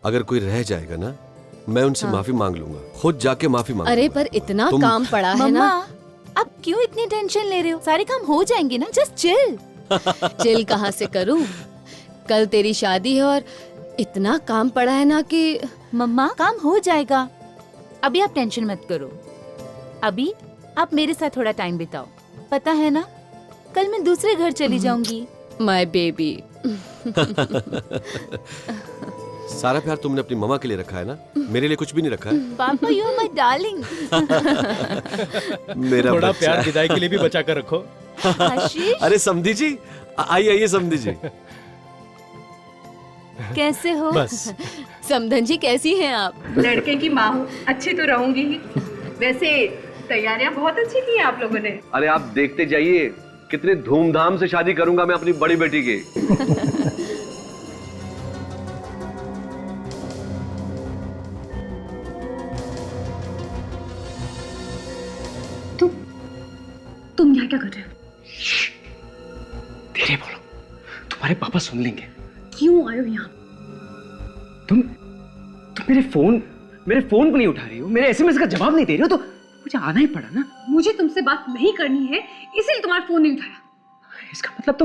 अगर कोई रह जाएगा ना, मैं उनसे माफी मांग लूंगा, खुद जाके माफी मांग अरे लूंगा। पर इतना काम पड़ा है ना। अब क्यों इतनी टेंशन ले रहे हो? सारे काम हो जाएंगे ना, जस्ट चिल। चिल कहाँ से करूं? कल तेरी शादी है और इतना काम पड़ा है ना कि मम्मा काम हो जाएगा, अभी आप टेंशन मत करो। अभी आप मेरे साथ थोड़ा टाइम बिताओ, पता है ना कल मैं दूसरे घर चली जाऊंगी। My baby. सारा प्यार तुमने अपनी मम्मा के लिए रखा है ना, मेरे लिए कुछ भी नहीं रखा है। पापा यू आर माय डार्लिंग। मेरा थोड़ा बच्चा। प्यार विदाई के लिए भी बचा कर रखो। आशीष अरे समधी जी, आइए समधी जी। कैसे हो? बस समधन जी कैसी हैं आप? लड़के की माँ हूँ, अच्छी तो रहूंगी ही। वैसे तैयारियां बहुत अच्छी की हैं आप लोगों ने। अरे आप देखते जाइए, कितने धूमधाम से शादी करूंगा मैं अपनी बड़ी बेटी की। तुम यहाँ क्या कर रहे हो? धीरे बोलो, तुम्हारे पापा सुन लेंगे। क्यों आए हो यहाँ? तुम मेरे फोन को नहीं उठा रही हो, मेरे एसएमएस का जवाब नहीं दे रही हो, तो मुझे आना ही पड़ा ना। मुझे तुमसे बात नहीं करनी है, इसलिए तुम्हारा फोन नहीं उठाया। इसका मतलब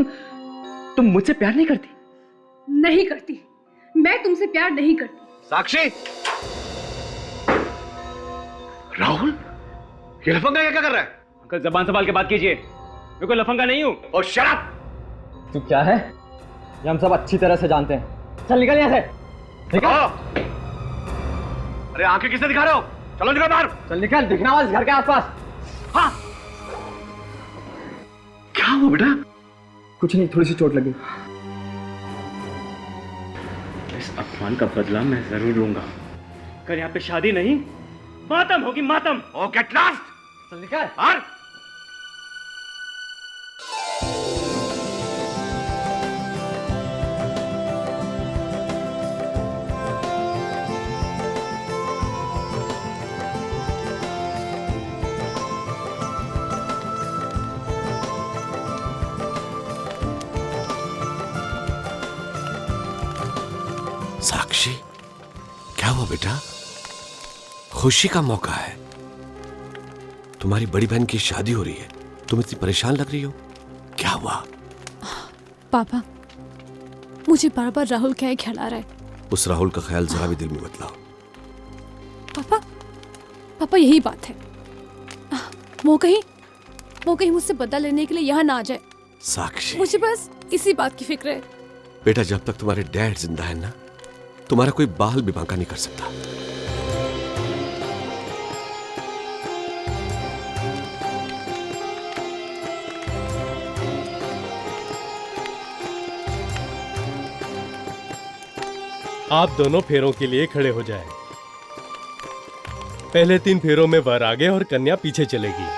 तुम मुझसे प्यार नहीं करती? नहीं करती, मैं तुमसे प्यार नहीं करती। साक्षी, राहुल, ये लफंगा क्या कर रहा है? अंकल जबान संभाल के बात कीजिए, मैं कोई लफंगा नहीं हूँ। और शराब। तू क्या है ये हम सब अच्छी तरह से जानते हैं। चल निकल यहाँ से। निकल। अरे आंखें किसने दिखा रहे हो? चलो निकल बाहर। चल निकल, दिखना वाला घर के आसपास। हाँ। क्या हुआ बेटा? कुछ नहीं, थोड़ी सी चोट लगी। इस अपमान का बदला मैं जरूर लूंगा। कर यहाँ पे शादी नहीं, मातम होगी, मातम। ओ गेट लॉस्ट। चल निकल। बाहर। साक्षी, क्या हुआ बेटा? खुशी का मौका है, तुम्हारी बड़ी बहन की शादी हो रही है, तुम इतनी परेशान लग रही हो, क्या हुआ? पापा, मुझे बार बार राहुल क्या ख्याल आ रहा है। उस राहुल का ख्याल जरा भी दिल में मत लाओ। पापा यही बात है, वो कहीं मुझसे बदला लेने के लिए यहाँ ना आ जाए। साक्षी, मुझे बस इसी बात की फिक्र है। बेटा जब तक तुम्हारे डैड जिंदा है ना, तुम्हारा कोई बाल भी बांका नहीं कर सकता। आप दोनों फेरों के लिए खड़े हो जाएं। पहले 3 फेरों में वर आगे और कन्या पीछे चलेगी।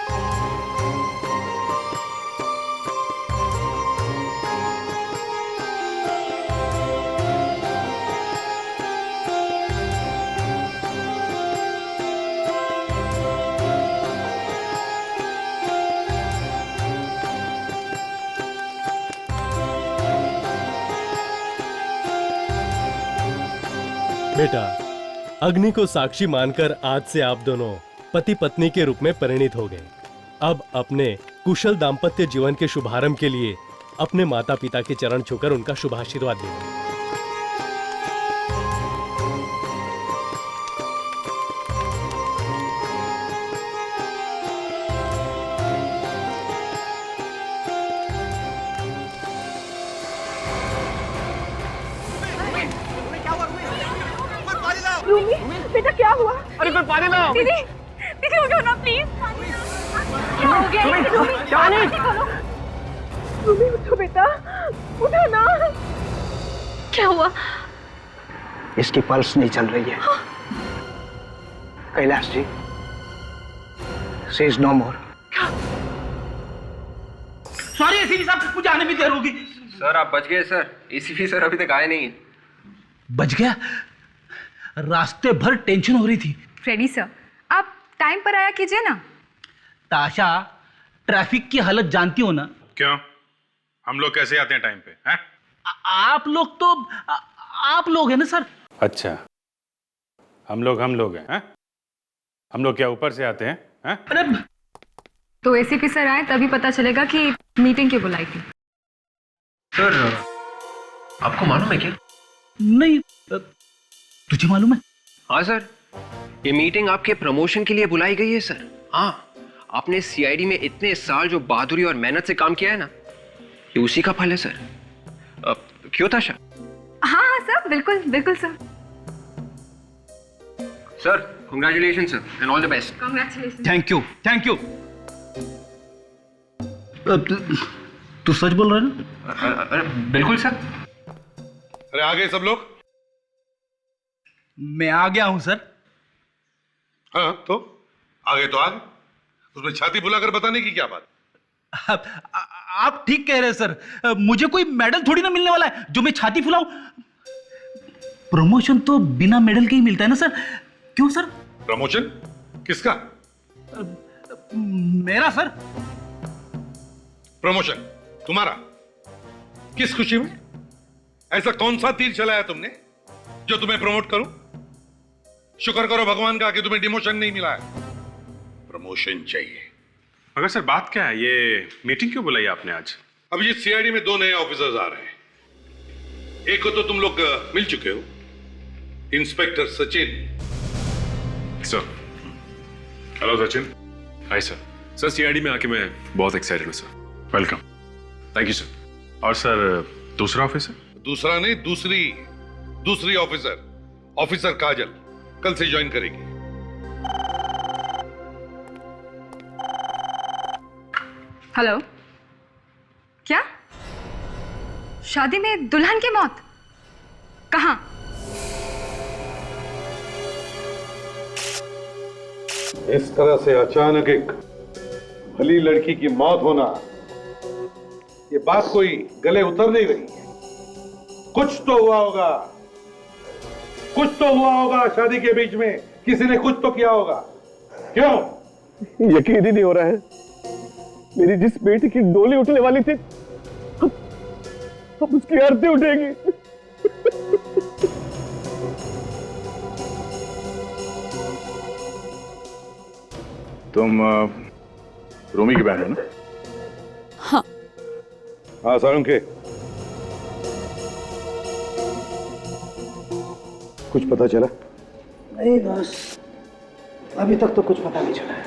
बेटा, अग्नि को साक्षी मानकर आज से आप दोनों पति पत्नी के रूप में परिणित हो गए। अब अपने कुशल दाम्पत्य जीवन के शुभारंभ के लिए अपने माता पिता के चरण छूकर उनका शुभाशीर्वाद दें। रूमी, बेटा क्या हुआ? अरे कोई पानी लाओ। दीदी, दीदी उठो ना प्लीज। क्या हो गया? रूमी उठो बेटा, उठो ना। क्या हुआ? इसकी पल्स नहीं चल रही है। Kailash ji, she is no more. Sorry ACP साहब, मुझे आने में देर होगी। सर आप बच गए सर, एसीपी सर अभी तक आए नहीं। बच गया? रास्ते भर टेंशन हो रही थी। फ्रेडी सर, आप टाइम पर आया कीजिए ना। ताशा, ट्रैफिक की हालत जानती हो ना? क्यों? हम लोग कैसे आते हैं टाइम पे? हैं? आप लोग हैं ना सर। अच्छा, हम लोग हैं, हैं? हम लोग क्या ऊपर से आते हैं, हैं? अरे तो एसीपी सर आए तभी पता चलेगा कि मीटिंग क्यों बुलाई थी। सर आपको मालूम है क्या? नहीं, तुझे मालूम है? हाँ सर, ये मीटिंग आपके प्रमोशन के लिए बुलाई गई है सर। हाँ, आपने सीआईडी में इतने साल जो बहादुरी और मेहनत से काम किया है ना, ये उसी का फल है सर। क्यों ताशा? हाँ हाँ सर, बिल्कुल बिल्कुल sir. Sir congratulation sir and all the best. Congratulation. Thank you. तू सच बोल रहा है ना? अरे बिल्कुल सर। अरे आ गए सब लोग? मैं आ गया हूं सर। हाँ तो आ गए तो आ गए। उसमें छाती बुलाकर बताने की क्या बात? आप ठीक कह रहे हैं सर। मुझे कोई मेडल थोड़ी ना मिलने वाला है जो मैं छाती फुलाऊं। प्रमोशन तो बिना मेडल के ही मिलता है ना सर? क्यों सर? प्रमोशन किसका? मेरा सर। प्रमोशन तुम्हारा? किस खुशी में? ऐसा कौन सा तीर चलाया तुमने जो तुम्हें प्रमोट करूं? शुक्र करो भगवान का कि तुम्हें डिमोशन नहीं मिला है। प्रमोशन चाहिए। मगर सर बात क्या है? ये मीटिंग क्यों बुलाई आपने आज? अब ये सीआईडी में 2 नए ऑफिसर्स आ रहे हैं। एक को तो तुम लोग मिल चुके हो, inspector Sachin. Sir hello Sachin. Hi sir. Sir CID में आके मैं बहुत एक्साइटेड हूँ sir. Welcome. Thank you sir. और सर दूसरा ऑफिसर? दूसरा नहीं, दूसरी ऑफिसर काजल कल से ज्वाइन करेगी। हेलो, क्या शादी में दुल्हन की मौत? कहाँ? इस तरह से अचानक एक भली लड़की की मौत होना, ये बात कोई गले उतर नहीं रही है। कुछ तो हुआ होगा शादी के बीच में, किसी ने कुछ तो किया होगा। क्यों? यकीन ही नहीं हो रहा है। मेरी जिस बेटी की डोली उठने वाली थी, अब उसकी आरती उठेगी। तुम रोमी की बहन हो ना? हाँ। हाँ सारुण के कुछ पता चला? नहीं बस, अभी तक तो कुछ पता नहीं चला है।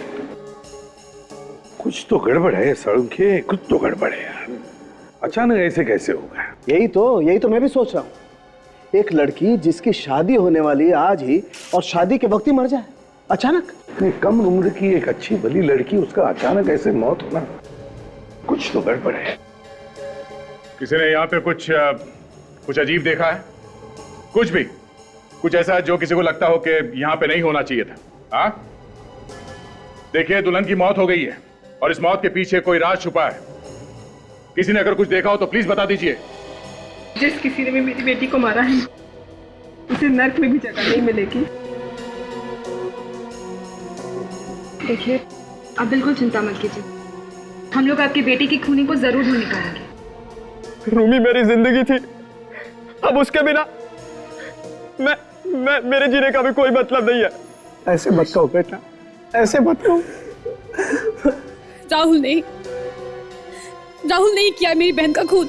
कुछ तो गड़बड़ है सारुण के, कुछ तो गड़बड़ है यार। अचानक ऐसे कैसे होगा? यही तो मैं भी सोच रहा हूँ। एक लड़की जिसकी शादी होने वाली है आज ही, और शादी के वक्त ही मर जाए अचानक। इतनी कम उम्र की एक अच्छी भली लड़की, उसका अचानक ऐसे मौत होना, कुछ तो गड़बड़ है। किसी ने यहाँ पे कुछ अजीब देखा है? कुछ ऐसा जो किसी को लगता हो कि यहाँ पे नहीं होना चाहिए था? हाँ देखिए, दुल्हन की मौत हो गई है और इस मौत के पीछे कोई राज छुपा है। किसी ने अगर कुछ देखा हो तो प्लीज बता दीजिए। जिस किसी ने भी मेरी बेटी को मारा है, उसे नर्क में भी जगह नहीं मिलेगी। देखिए, आप बिल्कुल चिंता मत कीजिए, हम लोग आपकी बेटी की खूनी को जरूर ढूंढ निकालेंगे। रूमी मेरी जिंदगी थी, अब उसके बिना मेरे जीने का भी कोई मतलब नहीं है। ऐसे मत कहो बेटा, ऐसे मत कहो। राहुल नहीं किया मेरी बहन का खून।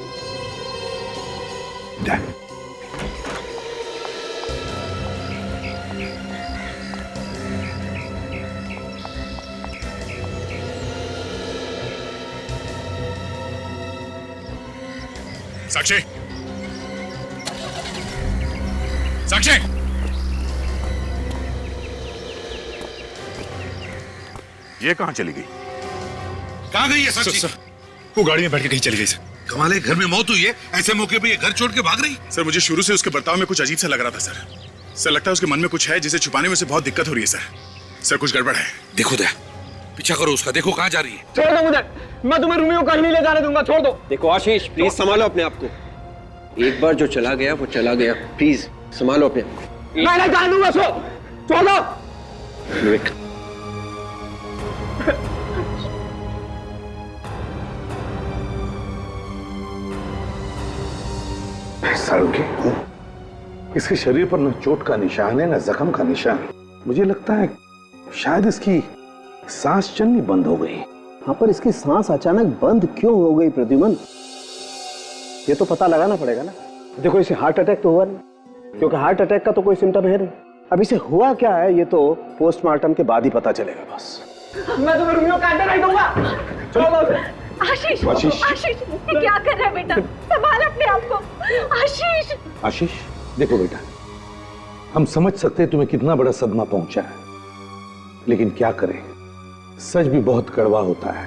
साक्षी, ये कहां चली गई? कहां गई है साक्षी? सर, वो गाड़ी में बैठ के कहीं चली गई सर। कमाल है, घर में मौत हुई है, ऐसे मौके पे ये घर छोड़ के भाग रही? सर मुझे शुरू से उसके बर्ताव में कुछ अजीब सा लग रहा था सर लगता है उसके मन में कुछ है जिसे छुपाने में से बहुत दिक्कत हो रही है सर कुछ गड़बड़ है। देखो दया, पीछा करो उसका, देखो कहां जा रही है। छोड़ दो मुझे, मैं तुम्हें रूमी को कहीं नहीं ले जाने दूंगा, छोड़ दो। देखो आशीष, प्लीज संभालो अपने आप को। एक बार जो चला गया वो चला गया, प्लीज संभालो अपने आप को। मैं नहीं जाने दूंगा, छोड़ दो। विवेक, सारुण के इसके शरीर पर न चोट का निशान है न जख्म का निशान। मुझे लगता है शायद इसकी सांस चलनी बंद हो गई। हाँ, पर इसकी सांस अचानक बंद क्यों हो गई प्रद्युमन, ये तो पता लगाना पड़ेगा ना। देखो, इसे हार्ट अटैक तो हुआ नहीं, क्योंकि हार्ट अटैक का तो कोई सिम्टम है नहीं। अब इसे हुआ क्या है ये तो पोस्टमार्टम के बाद ही पता चलेगा। बस मैं तुम्हें रुमियो काटने नहीं दूंगा। चलो आशीष, आशीष। आशीष, ये क्या कर रहा है बेटा? संभाल अपने आप को। आशीष, आशीष, देखो बेटा, हम समझ सकते हैं तुम्हें कितना बड़ा सदमा पहुंचा है, लेकिन क्या करें, सच भी बहुत कड़वा होता है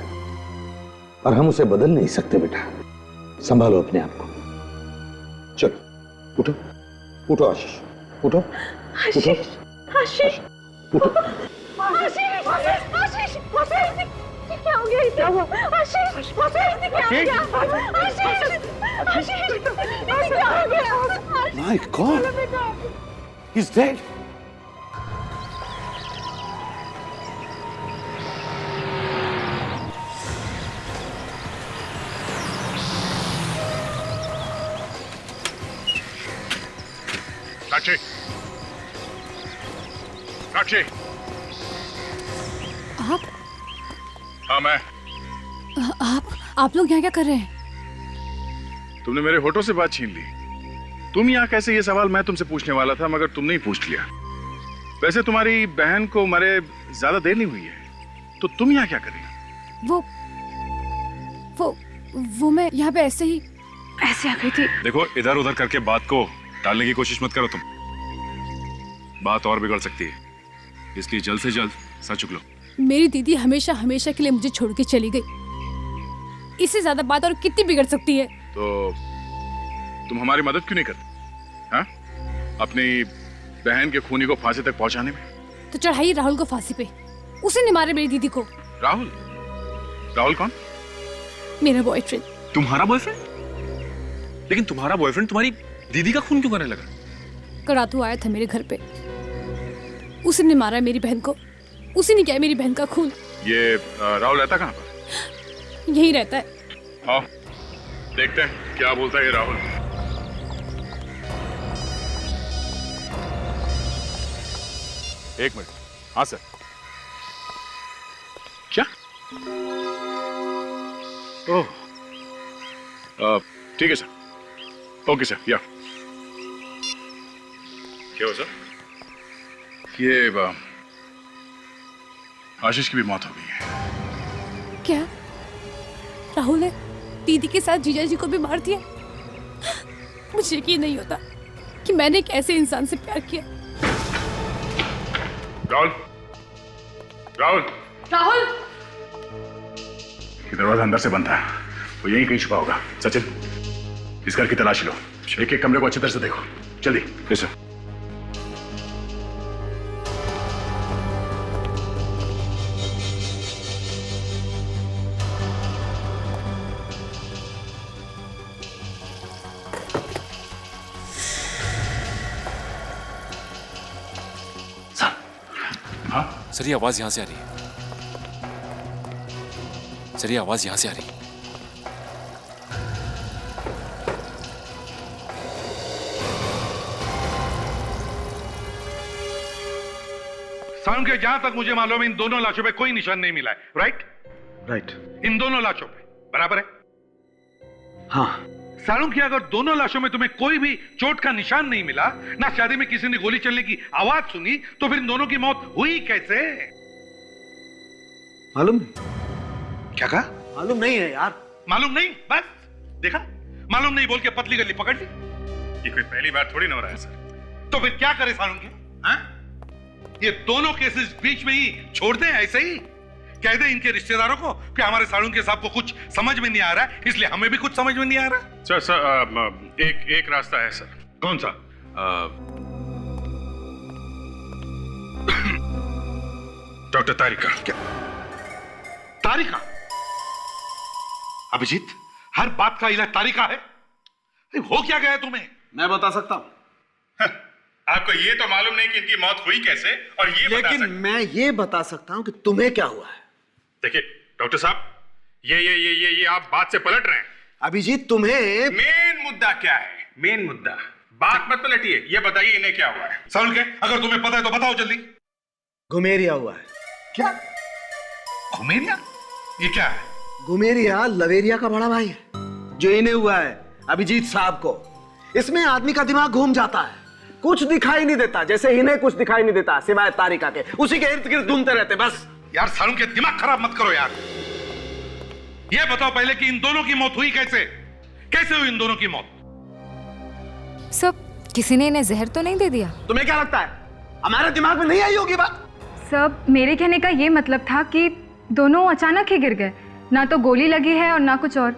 और हम उसे बदल नहीं सकते। बेटा, संभालो अपने आप को। चलो उठो, उठो आशीष, उठो, उठो, आशीष, आशीष, उठो। आशीष, आशीष, आशीष, क्या हो गया इसे? आशीष, आशीष, क्या हो गया? आशीष, आशीष, इसे क्या हो गया? My God, he's dead. साक्षी, साक्षी। आप हाँ, मैं। आप लोग यहाँ क्या कर रहे हैं? तुमने मेरे होठों से बात छीन ली। तुम यहाँ कैसे, ये सवाल मैं तुमसे पूछने वाला था, मगर तुमने ही पूछ लिया। वैसे तुम्हारी बहन को मरे ज्यादा देर नहीं हुई है, तो तुम यहाँ क्या कर रही हो? वो मैं यहाँ पे ऐसे आ गई थी। देखो, इधर उधर करके बात को टालने की कोशिश मत करो तुम, बात और बिगड़ सकती है, इसलिए जल्द से जल्द सच उगलो। मेरी दीदी हमेशा हमेशा के लिए मुझे छोड़ के चली गई, इससे ज्यादा बात और कितनी बिगड़ सकती है? तो तुम हमारी मदद क्यों नहीं करते? हाँ, अपनी बहन के खूनी को फांसी तक पहुंचाने में। तो चढ़ाई राहुल को फांसी पे, उसी ने मारे मेरी दीदी को। राहुल? राहुल कौन? मेरा बॉयफ्रेंड। तुम्हारा बॉयफ्रेंड? लेकिन तुम्हारा बॉयफ्रेंड तुम्हारी दीदी का खून क्यों करने लगा? करातू आया था मेरे घर पे, उसी ने मारा मेरी बहन को, उसी ने किया मेरी बहन का खून। ये राहुल रहता कहाँ पर? यही रहता है। हाँ, देखते हैं क्या बोलता है ये राहुल। एक मिनट। हाँ सर। क्या? ओह, ठीक है सर। ओके सर, या क्या हो सर? ये आशीष की भी मौत हो गई है। क्या राहुल ने दीदी के साथ जीजा जी को भी मार दिया? मुझे यकीन नहीं होता कि मैंने एक ऐसे इंसान से प्यार किया। राहुल, राहुल, राहुल, ये दरवाजा अंदर से बंद है, वो यहीं कहीं छुपा होगा। सचिन, इस घर की तलाशी लो, एक एक कमरे को अच्छी तरह से देखो, जल्दी। Yes sir. सर, ये आवाज यहां से आ रही है। सर, ये आवाज यहां से आ रही है। साउंड के जहां तक मुझे मालूम है, इन दोनों लाशों पे कोई निशान नहीं मिला है। राइट? राइट। इन दोनों लाशों पे बराबर है? हाँ। सारुण की अगर दोनों लाशों में तुम्हें कोई भी चोट का निशान नहीं मिला, ना शादी में किसी ने गोली चलने की आवाज सुनी, तो फिर इन दोनों की मौत हुई कैसे? मालूम नहीं। क्या कहा? मालूम नहीं है यार। मालूम नहीं? बस देखा, मालूम नहीं बोल के पतली गली पकड़ ली। ये कोई पहली बार थोड़ी ना हो रहा है सर। तो फिर क्या करे सारुण के? हाँ? ये दोनों केसेस बीच में ही छोड़ दें ऐसे ही? कह दे इनके रिश्तेदारों को कि हमारे सारुण के साहब को कुछ समझ में नहीं आ रहा है, इसलिए हमें भी कुछ समझ में नहीं आ रहा। सर सर, एक रास्ता है सर। कौन सा? डॉक्टर तारिका। क्या तारिका? अभिजीत, हर बात का इलाज तारिका है? हो क्या गया तुम्हें? मैं बता सकता हूं। आपको ये तो मालूम नहीं कि इनकी मौत हुई कैसे, और ये लेकिन मैं ये बता सकता हूं कि तुम्हें क्या हुआ है। देखिए डॉक्टर साहब, ये आप बात से पलट रहे हैं। अभिजीत, तुम्हें मेन मुद्दा क्या है? मेन मुद्दा बात मत पलटिए, ये बताइए इन्हें क्या हुआ है। साउंड के, अगर तुम्हें पता है तो बताओ जल्दी। घुमेरिया हुआ है। क्या? घुमेरिया? ये क्या है? घुमेरिया लवेरिया का बड़ा भाई है, जो इन्हें हुआ है अभिजीत साहब को। इसमें आदमी का दिमाग घूम जाता है, कुछ दिखाई नहीं देता, जैसे इन्हें कुछ दिखाई नहीं देता सिवाय तारिका के, उसी के इर्द गिर्द घूमते रहते बस। यार सारुण के दिमाग खराब मत करो यार। ये बताओ पहले कि इन दोनों की मौत हुई कैसे? कैसे हुई इन दोनों की मौत? सब किसी ने इन्हें जहर तो नहीं दे दिया? तुम्हें क्या लगता है हमारे दिमाग में नहीं आई होगी बात? सब मेरे कहने का ये मतलब था कि दोनों अचानक ही गिर गए, ना तो गोली लगी है और ना कुछ और,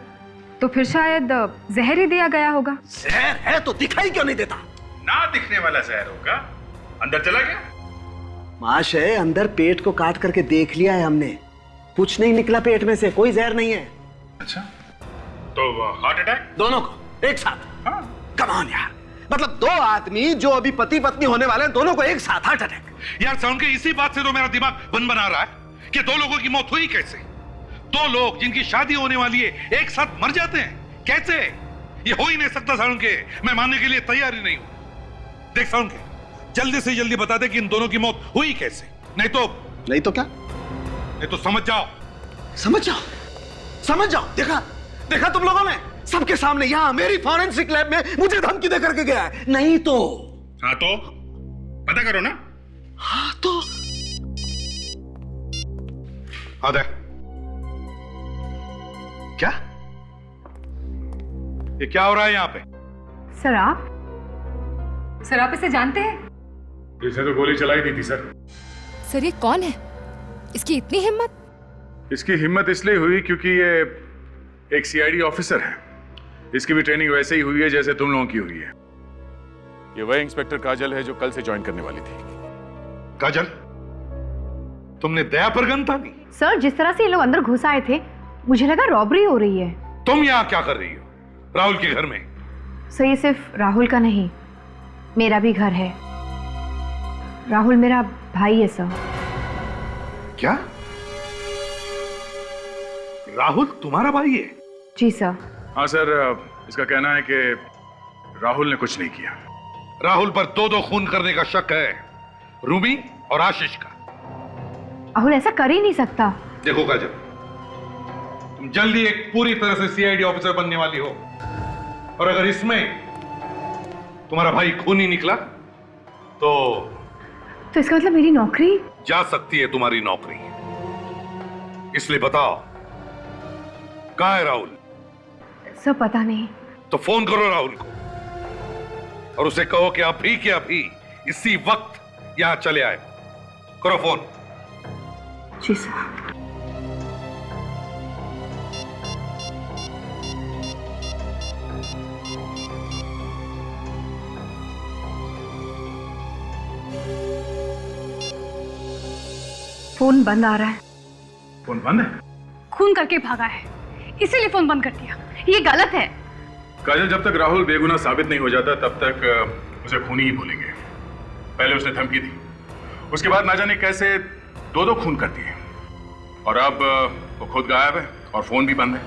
तो फिर शायद जहर ही दिया गया होगा। जहर है तो दिखाई क्यों नहीं देता? ना दिखने वाला जहर होगा, अंदर चला गया। महाशय अंदर पेट को काट करके देख लिया है हमने, कुछ नहीं निकला पेट में से, कोई जहर नहीं है। अच्छा, तो हार्ट अटैक? दोनों को एक साथ? कम ऑन यार, मतलब दो आदमी जो अभी पति पत्नी होने वाले हैं, दोनों को एक साथ हार्ट अटैक? यार साउंड के, इसी बात से तो मेरा दिमाग बना रहा है कि दो लोगों की मौत हुई कैसे? दो लोग जिनकी शादी होने वाली है एक साथ मर जाते हैं कैसे? ये हो ही नहीं सकता साउंड के, मैं मानने के लिए तैयार ही नहीं हूं। देख साउंड के, जल्दी से जल्दी बता दे कि इन दोनों की मौत हुई कैसे, नहीं तो क्या? नहीं तो समझ जाओ। समझ जाओ, समझ जाओ। देखा देखा तुम लोगों ने, सबके सामने यहां मेरी फॉरेंसिक लैब में मुझे धमकी दे करके गया है। नहीं तो हाँ तो पता करो ना। हाँ तो आदे क्या? ये क्या हो रहा है यहाँ पे? सर आप इसे जानते हैं? इसने तो गोली चलाई दी थी सर। सर ये कौन है? इसकी इतनी हिम्मत? इसकी हिम्मत इसलिए हुई क्योंकि ये एक सीआईडी ऑफिसर है। इसकी भी ट्रेनिंग वैसे ही हुई है जैसे तुम लोगों की हुई है। ये वही इंस्पेक्टर काजल है जो कल से ज्वाइन करने वाली थी। काजल, तुमने दया पर गन तानी? सर जिस तरह से ये लोग अंदर घुस आए थे, मुझे लगा रॉबरी हो रही है। तुम यहाँ क्या कर रही हो राहुल के घर में? सर ये सिर्फ राहुल का नहीं, मेरा भी घर है। राहुल मेरा भाई है सर। क्या? राहुल तुम्हारा भाई है? जी सर। हाँ सर, इसका कहना है कि राहुल ने कुछ नहीं किया। राहुल पर दो खून करने का शक है, रूबी और आशीष का। राहुल ऐसा कर ही नहीं सकता। देखो काजल, तुम जल्दी एक पूरी तरह से सीआईडी ऑफिसर बनने वाली हो, और अगर इसमें तुम्हारा भाई खूनी निकला तो इसका मतलब मेरी नौकरी जा सकती है, तुम्हारी नौकरी। इसलिए बताओ कहाँ है राहुल? सब पता नहीं। तो फोन करो राहुल को और उसे कहो कि अभी के अभी इसी वक्त यहां चले आए। करो फोन। जी सर। फोन बंद आ रहा है। फोन बंद है? खून करके भागा है, इसीलिए फोन बंद कर दिया। ये गलत है। काजल, जब तक राहुल बेगुनाह साबित नहीं हो जाता तब तक उसे खूनी ही बोलेंगे। पहले उसने धमकी दी, उसके बाद ना जाने कैसे दो खून कर दिए, और अब वो खुद गायब है और फोन भी बंद है।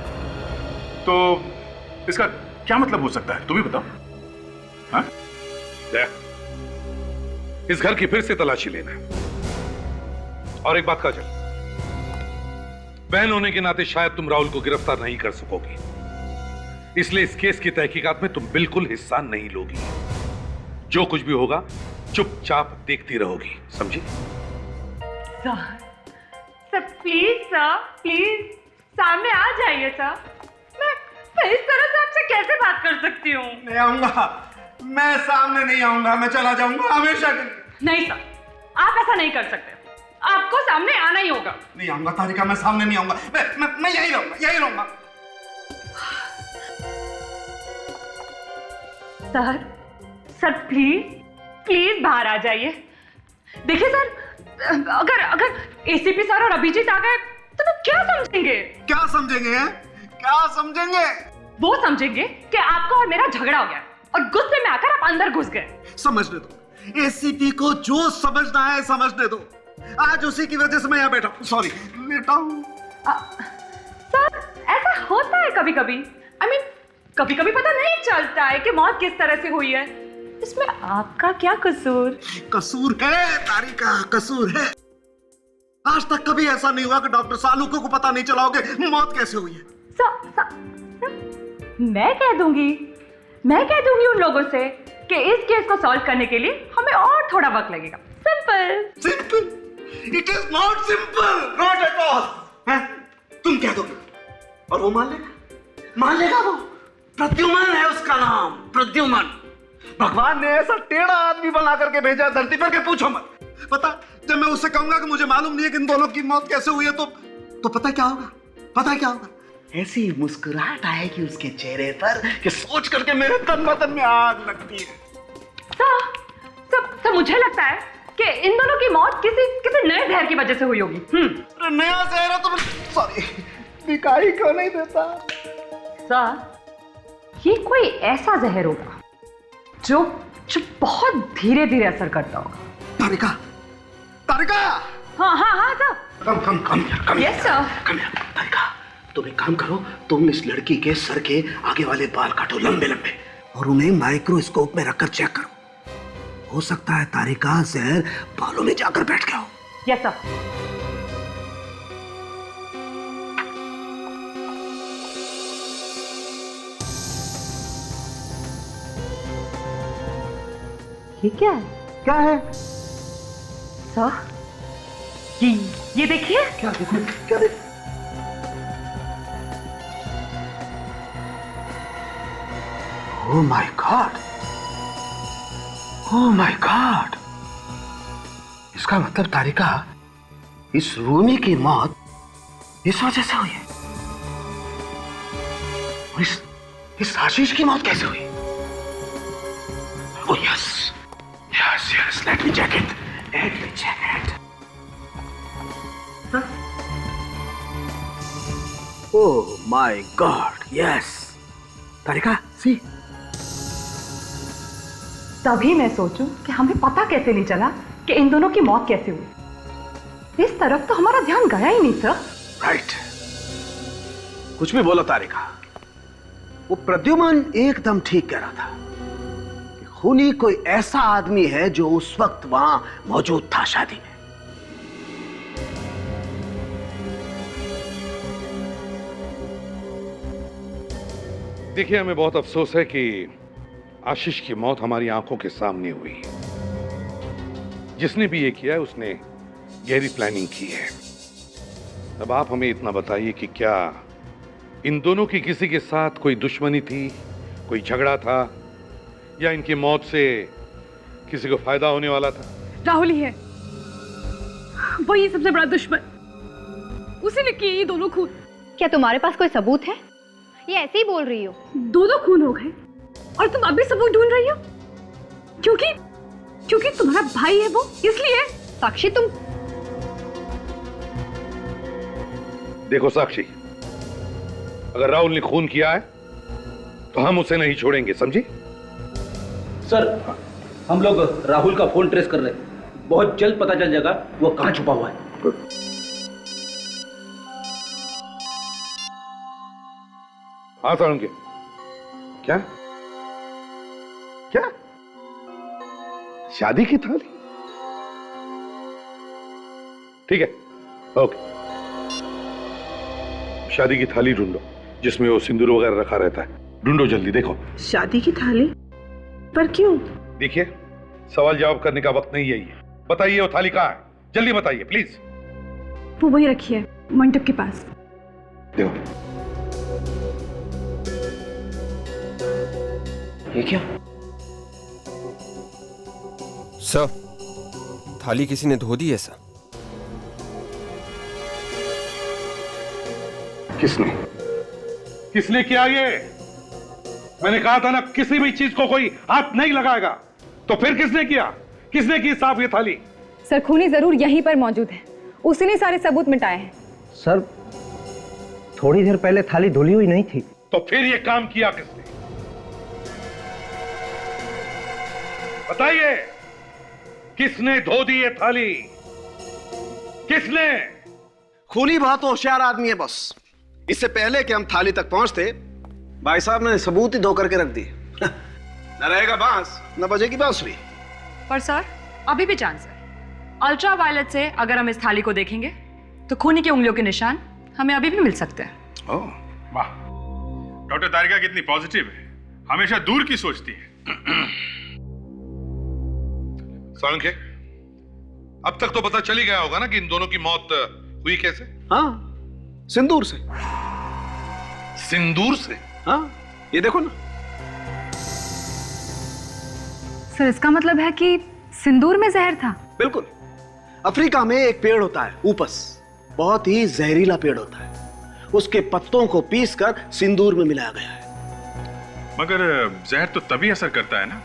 तो इसका क्या मतलब हो सकता है, तुम ही बताओ। हाँ? इस घर की फिर से तलाशी लेना। और एक बात काजल, बहन होने के नाते शायद तुम राहुल को गिरफ्तार नहीं कर सकोगी, इसलिए इस केस की तहकीकात में तुम बिल्कुल हिस्सा नहीं लोगी। जो कुछ भी होगा चुपचाप देखती रहोगी, समझी? सर प्लीज सामने आ जाइए सर। मैं इस तरह से आपसे कैसे बात कर सकती हूँ? नहीं आऊंगा, मैं सामने नहीं आऊंगा, मैं चला जाऊंगा हमेशा के लिए। नहीं सर, आप ऐसा नहीं कर सकते, आपको सामने आना ही होगा। नहीं आऊंगा तारिका, मैं सामने नहीं आऊंगा, मैं यही रहूंगा। सर प्लीज बाहर आ जाइए। देखिए सर, अगर एसीपी सर और अभिजीत आ गए तो वो क्या समझेंगे? क्या समझेंगे? वो समझेंगे कि आपका और मेरा झगड़ा हो गया और गुस्से में आकर आप अंदर घुस गए। समझने दो, एसीपी को जो समझना है समझने दो। आज उसी की वजह से मैं यहाँ बैठा हूँ। सॉरी, लेटा हूँ। सर ऐसा होता है कभी कभी। कभी कभी पता नहीं चलता है कि मौत किस तरह से हुई है। इसमें आपका क्या कसूर? कसूर है तारिका, कसूर है। आज तक कभी ऐसा नहीं हुआ कि डॉक्टर सालुको को पता नहीं चला हो कि मौत कैसे हुई है। मैं कह दूंगी उन लोगों से कि इस केस को सॉल्व करने के लिए हमें और थोड़ा वक्त लगेगा। Simple. It is not simple, not at all. तुम कह दोगे और वो मान लेगा वो। प्रद्युमन है उसका नाम, प्रद्युमन। भगवान ने ऐसा टेढ़ा आदमी बना करके भेजा धरती पर के पूछो मत। पता, जब मैं उससे कहूंगा कि मुझे मालूम नहीं है कि इन दोनों की मौत कैसे हुई है, तो पता क्या होगा? ऐसी मुस्कुराहट आएगी उसके चेहरे पर कि सोच करके मेरे तन बदन में आग लगती है। सब मुझे लगता है कि इन दोनों की मौत किसी नए जहर की वजह से हुई होगी। अरे नया जहर है तो सॉरी, दिखाई क्यों नहीं देता? सर, ये कोई ऐसा जहर होगा जो बहुत धीरे धीरे असर करता होगा। तारिका। हाँ सर। कम यस सर। तारिका, तुम एक काम करो, तुम इस लड़की के सर के आगे वाले बाल काटो लंबे और उन्हें माइक्रोस्कोप में रखकर चेक करो। हो सकता है तारिका जहर बालों में जाकर बैठ गया हो। Yes sir. ये क्या है? सर, ये देखिए। क्या देखो? Oh my God! इसका मतलब तारिका, इस रूमी की मौत इस वजह से हुई है। और इस आशीष की मौत कैसे हुई? Oh yes, let me check it. Oh my God, yes. Tarika, see? तभी मैं सोचूं कि हमें पता कैसे नहीं चला कि इन दोनों की मौत कैसे हुई। इस तरफ तो हमारा ध्यान गया ही नहीं सर। राइट। कुछ भी बोलो तारिका, वो प्रद्युमन एकदम ठीक कह रहा था कि खूनी कोई ऐसा आदमी है जो उस वक्त वहां मौजूद था शादी में। देखिए, हमें बहुत अफसोस है कि आशीष की मौत हमारी आंखों के सामने हुई। जिसने भी ये किया है उसने गहरी प्लानिंग की है। अब आप हमें इतना बताइए कि क्या इन दोनों की किसी के साथ कोई दुश्मनी थी, कोई झगड़ा था, या इनकी मौत से किसी को फायदा होने वाला था? राहुल ही है, वही सबसे बड़ा दुश्मन। उसी ने किए ये दोनों खून। क्या तुम्हारे पास कोई सबूत है? ये ऐसे ही बोल रही हो? दो खून हो गए और तुम अभी सबूत ढूंढ रही हो? क्योंकि तुम्हारा भाई है वो, इसलिए। साक्षी, तुम देखो साक्षी, अगर राहुल ने खून किया है तो हम उसे नहीं छोड़ेंगे, समझी? सर, हम लोग राहुल का फोन ट्रेस कर रहे हैं। बहुत जल्द पता चल जाएगा वो कहां छुपा हुआ है। हाँ साळुंके, क्या शादी की थाली? ठीक है, ओके। शादी की थाली ढूंढो जिसमें वो सिंदूर वगैरह रखा रहता है। ढूंढो जल्दी, देखो। शादी की थाली? पर क्यों? देखिए, सवाल जवाब करने का वक्त नहीं है ये। बताइए वो थाली कहाँ है, जल्दी बताइए प्लीज। वो वही रखी है मंडप के पास। देखो। ये क्या? सर, थाली किसी ने धो दी है सर। किसने किया ये? मैंने कहा था ना, किसी भी चीज को कोई हाथ नहीं लगाएगा। तो फिर किसने किया? किसने की साफ ये थाली? सर, खूनी जरूर यहीं पर मौजूद है, उसी ने सारे सबूत मिटाए हैं। सर, थोड़ी देर पहले थाली धुली हुई नहीं थी। तो फिर ये काम किया किसने? बताइए, किसने धो दी ये थाली? किसने? खूनी बहुत होशियार आदमी है बॉस। इससे पहले कि हम थाली तक पहुंचते, भाई साहब ने सबूत ही धो करके रख दिए। न रहेगा बांस न बजेगी बांसुरी। पर सर अभी भी चांस है। अल्ट्रा वायलेट से अगर हम इस थाली को देखेंगे तो खूनी की उंगलियों के निशान हमें अभी भी मिल सकते हैं। ओह वाह, डॉक्टर तारिका कितनी पॉजिटिव है, हमेशा दूर की सोचती है। सोलंके, अब तक तो पता चल ही गया होगा ना कि इन दोनों की मौत हुई कैसे? हाँ, सिंदूर से। सिंदूर से? हाँ, ये देखो ना। सर इसका मतलब है कि सिंदूर में जहर था? बिल्कुल। अफ्रीका में एक पेड़ होता है ऊपस, बहुत ही जहरीला पेड़ होता है। उसके पत्तों को पीसकर सिंदूर में मिलाया गया है। मगर जहर तो तभी असर करता है ना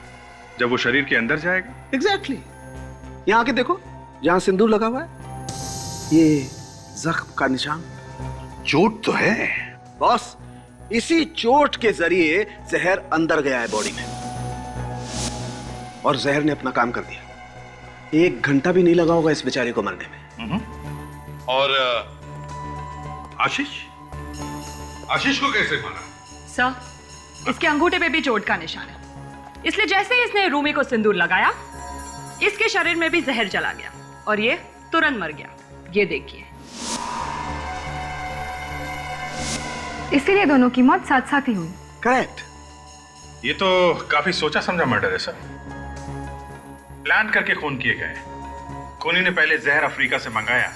जब वो शरीर के अंदर जाएगा। एग्जैक्टली। यहाँ आके देखो, जहां सिंदूर लगा हुआ है, ये जख्म का निशान। चोट तो है बॉस, इसी चोट के जरिए जहर अंदर गया है बॉडी में और जहर ने अपना काम कर दिया। 1 घंटा भी नहीं लगा होगा इस बेचारे को मरने में। और आशीष को कैसे मारा? सर इसके अंगूठे पे भी चोट का निशान है, इसलिए जैसे ही इसने रूमी को सिंदूर लगाया इसके शरीर में भी जहर चला गया और ये तुरंत मर गया। ये देखिए। इसीलिए दोनों की मौत साथ साथ ही हुई। करेक्ट। ये तो काफी सोचा समझा मर्डर है सर। प्लान करके खून किए गए। खूनी ने पहले जहर अफ्रीका से मंगाया,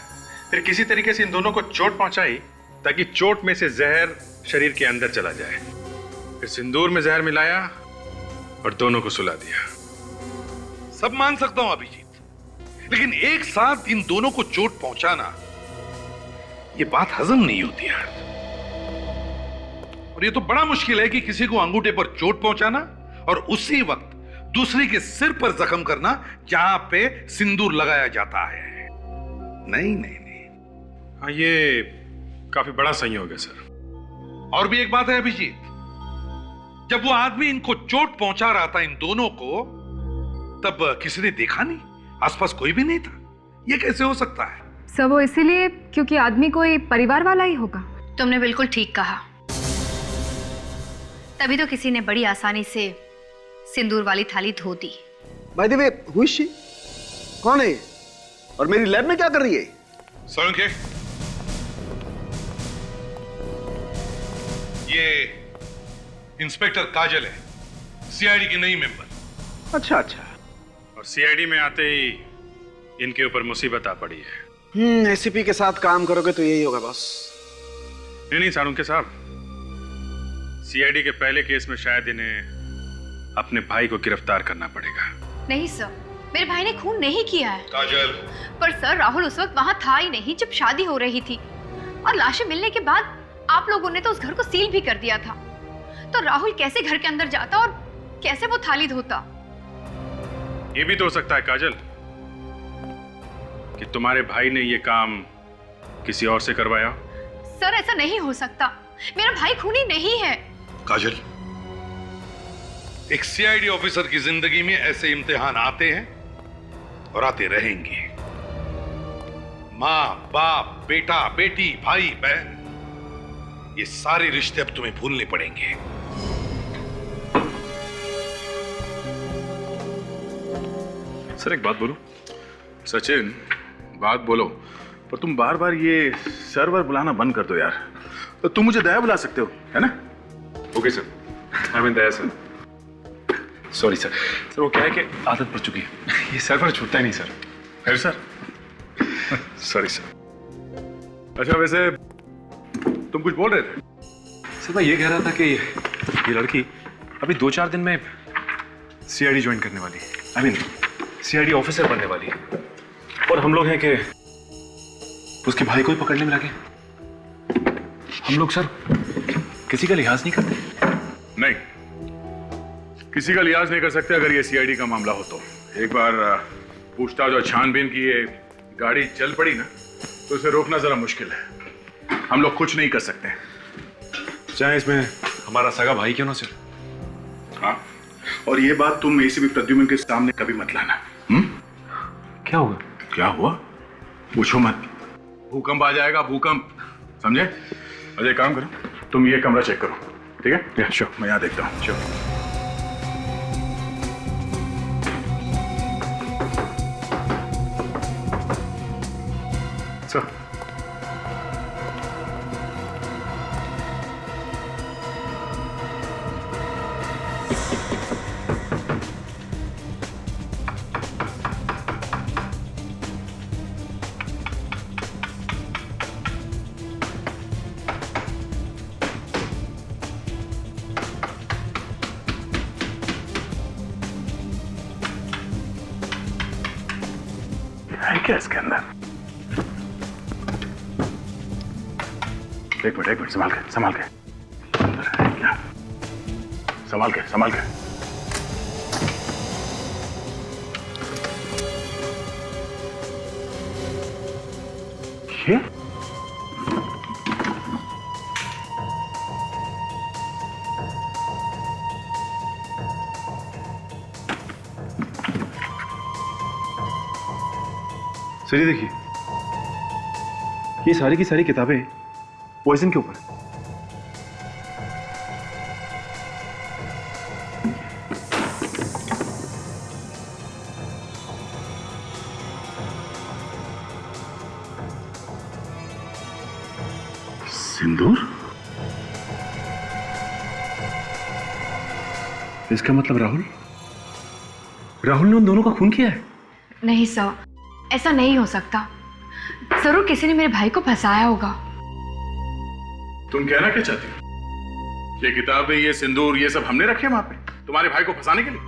फिर किसी तरीके से इन दोनों को चोट पहुंचाई ताकि चोट में से जहर शरीर के अंदर चला जाए। फिर सिंदूर में जहर मिलाया और दोनों को सुला दिया। सब मान सकता हूं अभिजीत, लेकिन एक साथ इन दोनों को चोट पहुंचाना, ये बात हजम नहीं होती यार। और ये तो बड़ा मुश्किल है कि किसी को अंगूठे पर चोट पहुंचाना और उसी वक्त दूसरे के सिर पर जख्म करना जहां पे सिंदूर लगाया जाता है। नहीं नहीं नहीं, हाँ ये काफी बड़ा संयोग है सर। और भी एक बात है अभिजीत, जब वो आदमी इनको चोट पहुंचा रहा था इन दोनों को, तब किसी ने देखा नहीं, आसपास कोई भी नहीं था। ये कैसे हो सकता है? सब वो इसीलिए क्योंकि आदमी कोई परिवार वाला ही होगा। तुमने बिल्कुल ठीक कहा, तभी तो किसी ने बड़ी आसानी से सिंदूर वाली थाली धो दी। By the way, who is she? कौन है और मेरी लैब में क्या कर रही है? सोलंके, ये इंस्पेक्टर काजल है, सीआईडी की नई मेंबर। अच्छा अच्छा। और सीआईडी में आते ही इनके ऊपर मुसीबत आ पड़ी है। एसीपी के साथ काम करोगे तो यही होगा बॉस। नहीं सालुंके साहब, सीआईडी के पहले केस में शायद इन्हें अपने भाई को गिरफ्तार करना पड़ेगा। नहीं सर, मेरे भाई ने खून नहीं किया है। काजल। पर सर राहुल उस वक्त वहां था ही नहीं जब शादी हो रही थी, और लाशें मिलने के बाद आप लोगों ने तो उस घर को सील भी कर दिया था। तो राहुल कैसे घर के अंदर जाता और कैसे वो थाली धोता? ये भी तो हो सकता है काजल कि तुम्हारे भाई ने ये काम किसी और से करवाया। सर ऐसा नहीं हो सकता, मेरा भाई खूनी नहीं है। काजल, एक सीआईडी ऑफिसर की जिंदगी में ऐसे इम्तिहान आते हैं और आते रहेंगे। माँ बाप, बेटा बेटी, भाई बहन, ये सारे रिश्ते अब तुम्हें भूलने पड़ेंगे। सर एक बात बोलूं? सचिन, बात बोलो, पर तुम बार बार ये सर्वर बुलाना बंद कर दो यार। तो तुम मुझे दया बुला सकते हो, है ना? Okay sir, I mean Daya sir. Sorry sir. Sir वो क्या है कि आदत पड़ चुकी है, ये सर्वर छूटता ही नहीं सर। है सर? Sorry sir. अच्छा वैसे तुम कुछ बोल रहे थे? सर मैं ये कह रहा था कि ये लड़की अभी 2-4 दिन में सीआईडी ज्वाइन करने वाली है, आई मीन सीआईडी ऑफिसर बनने वाली है, और हम लोग हैं कि उसके भाई को ही पकड़ने में लगे। हम लोग सर किसी का लिहाज नहीं करते। नहीं, किसी का लिहाज नहीं कर सकते अगर ये सीआईडी का मामला हो तो। एक बार पूछताछ और छानबीन की ये गाड़ी चल पड़ी ना, तो इसे रोकना जरा मुश्किल है। हम लोग कुछ नहीं कर सकते, चाहे इसमें हमारा सगा भाई क्यों ना सर। हाँ, और ये बात तुम एसीपी प्रद्युम्न के सामने कभी मत लाना। क्या होगा? क्या हुआ? पूछो मत, भूकंप आ जाएगा, भूकंप, समझे? अजय काम करो, तुम ये कमरा चेक करो, ठीक है? श्योर, मैं यहाँ देखता हूँ। श्योर। सर है क्या इसके अंदर? एक मिनट संभाल के अंदर है क्या? संभाल के ये सर, ये देखिए, ये सारी की सारी किताबें पॉइजन के ऊपर है। सिंदूर? इसका मतलब राहुल ने उन दोनों का खून किया है? नहीं सर, ऐसा नहीं हो सकता। जरूर किसी ने मेरे भाई को फंसाया होगा। तुम कहना क्या चाहती हो? ये किताबें, ये सिंदूर, ये सब हमने रखे वहां पे तुम्हारे भाई को फंसाने के लिए?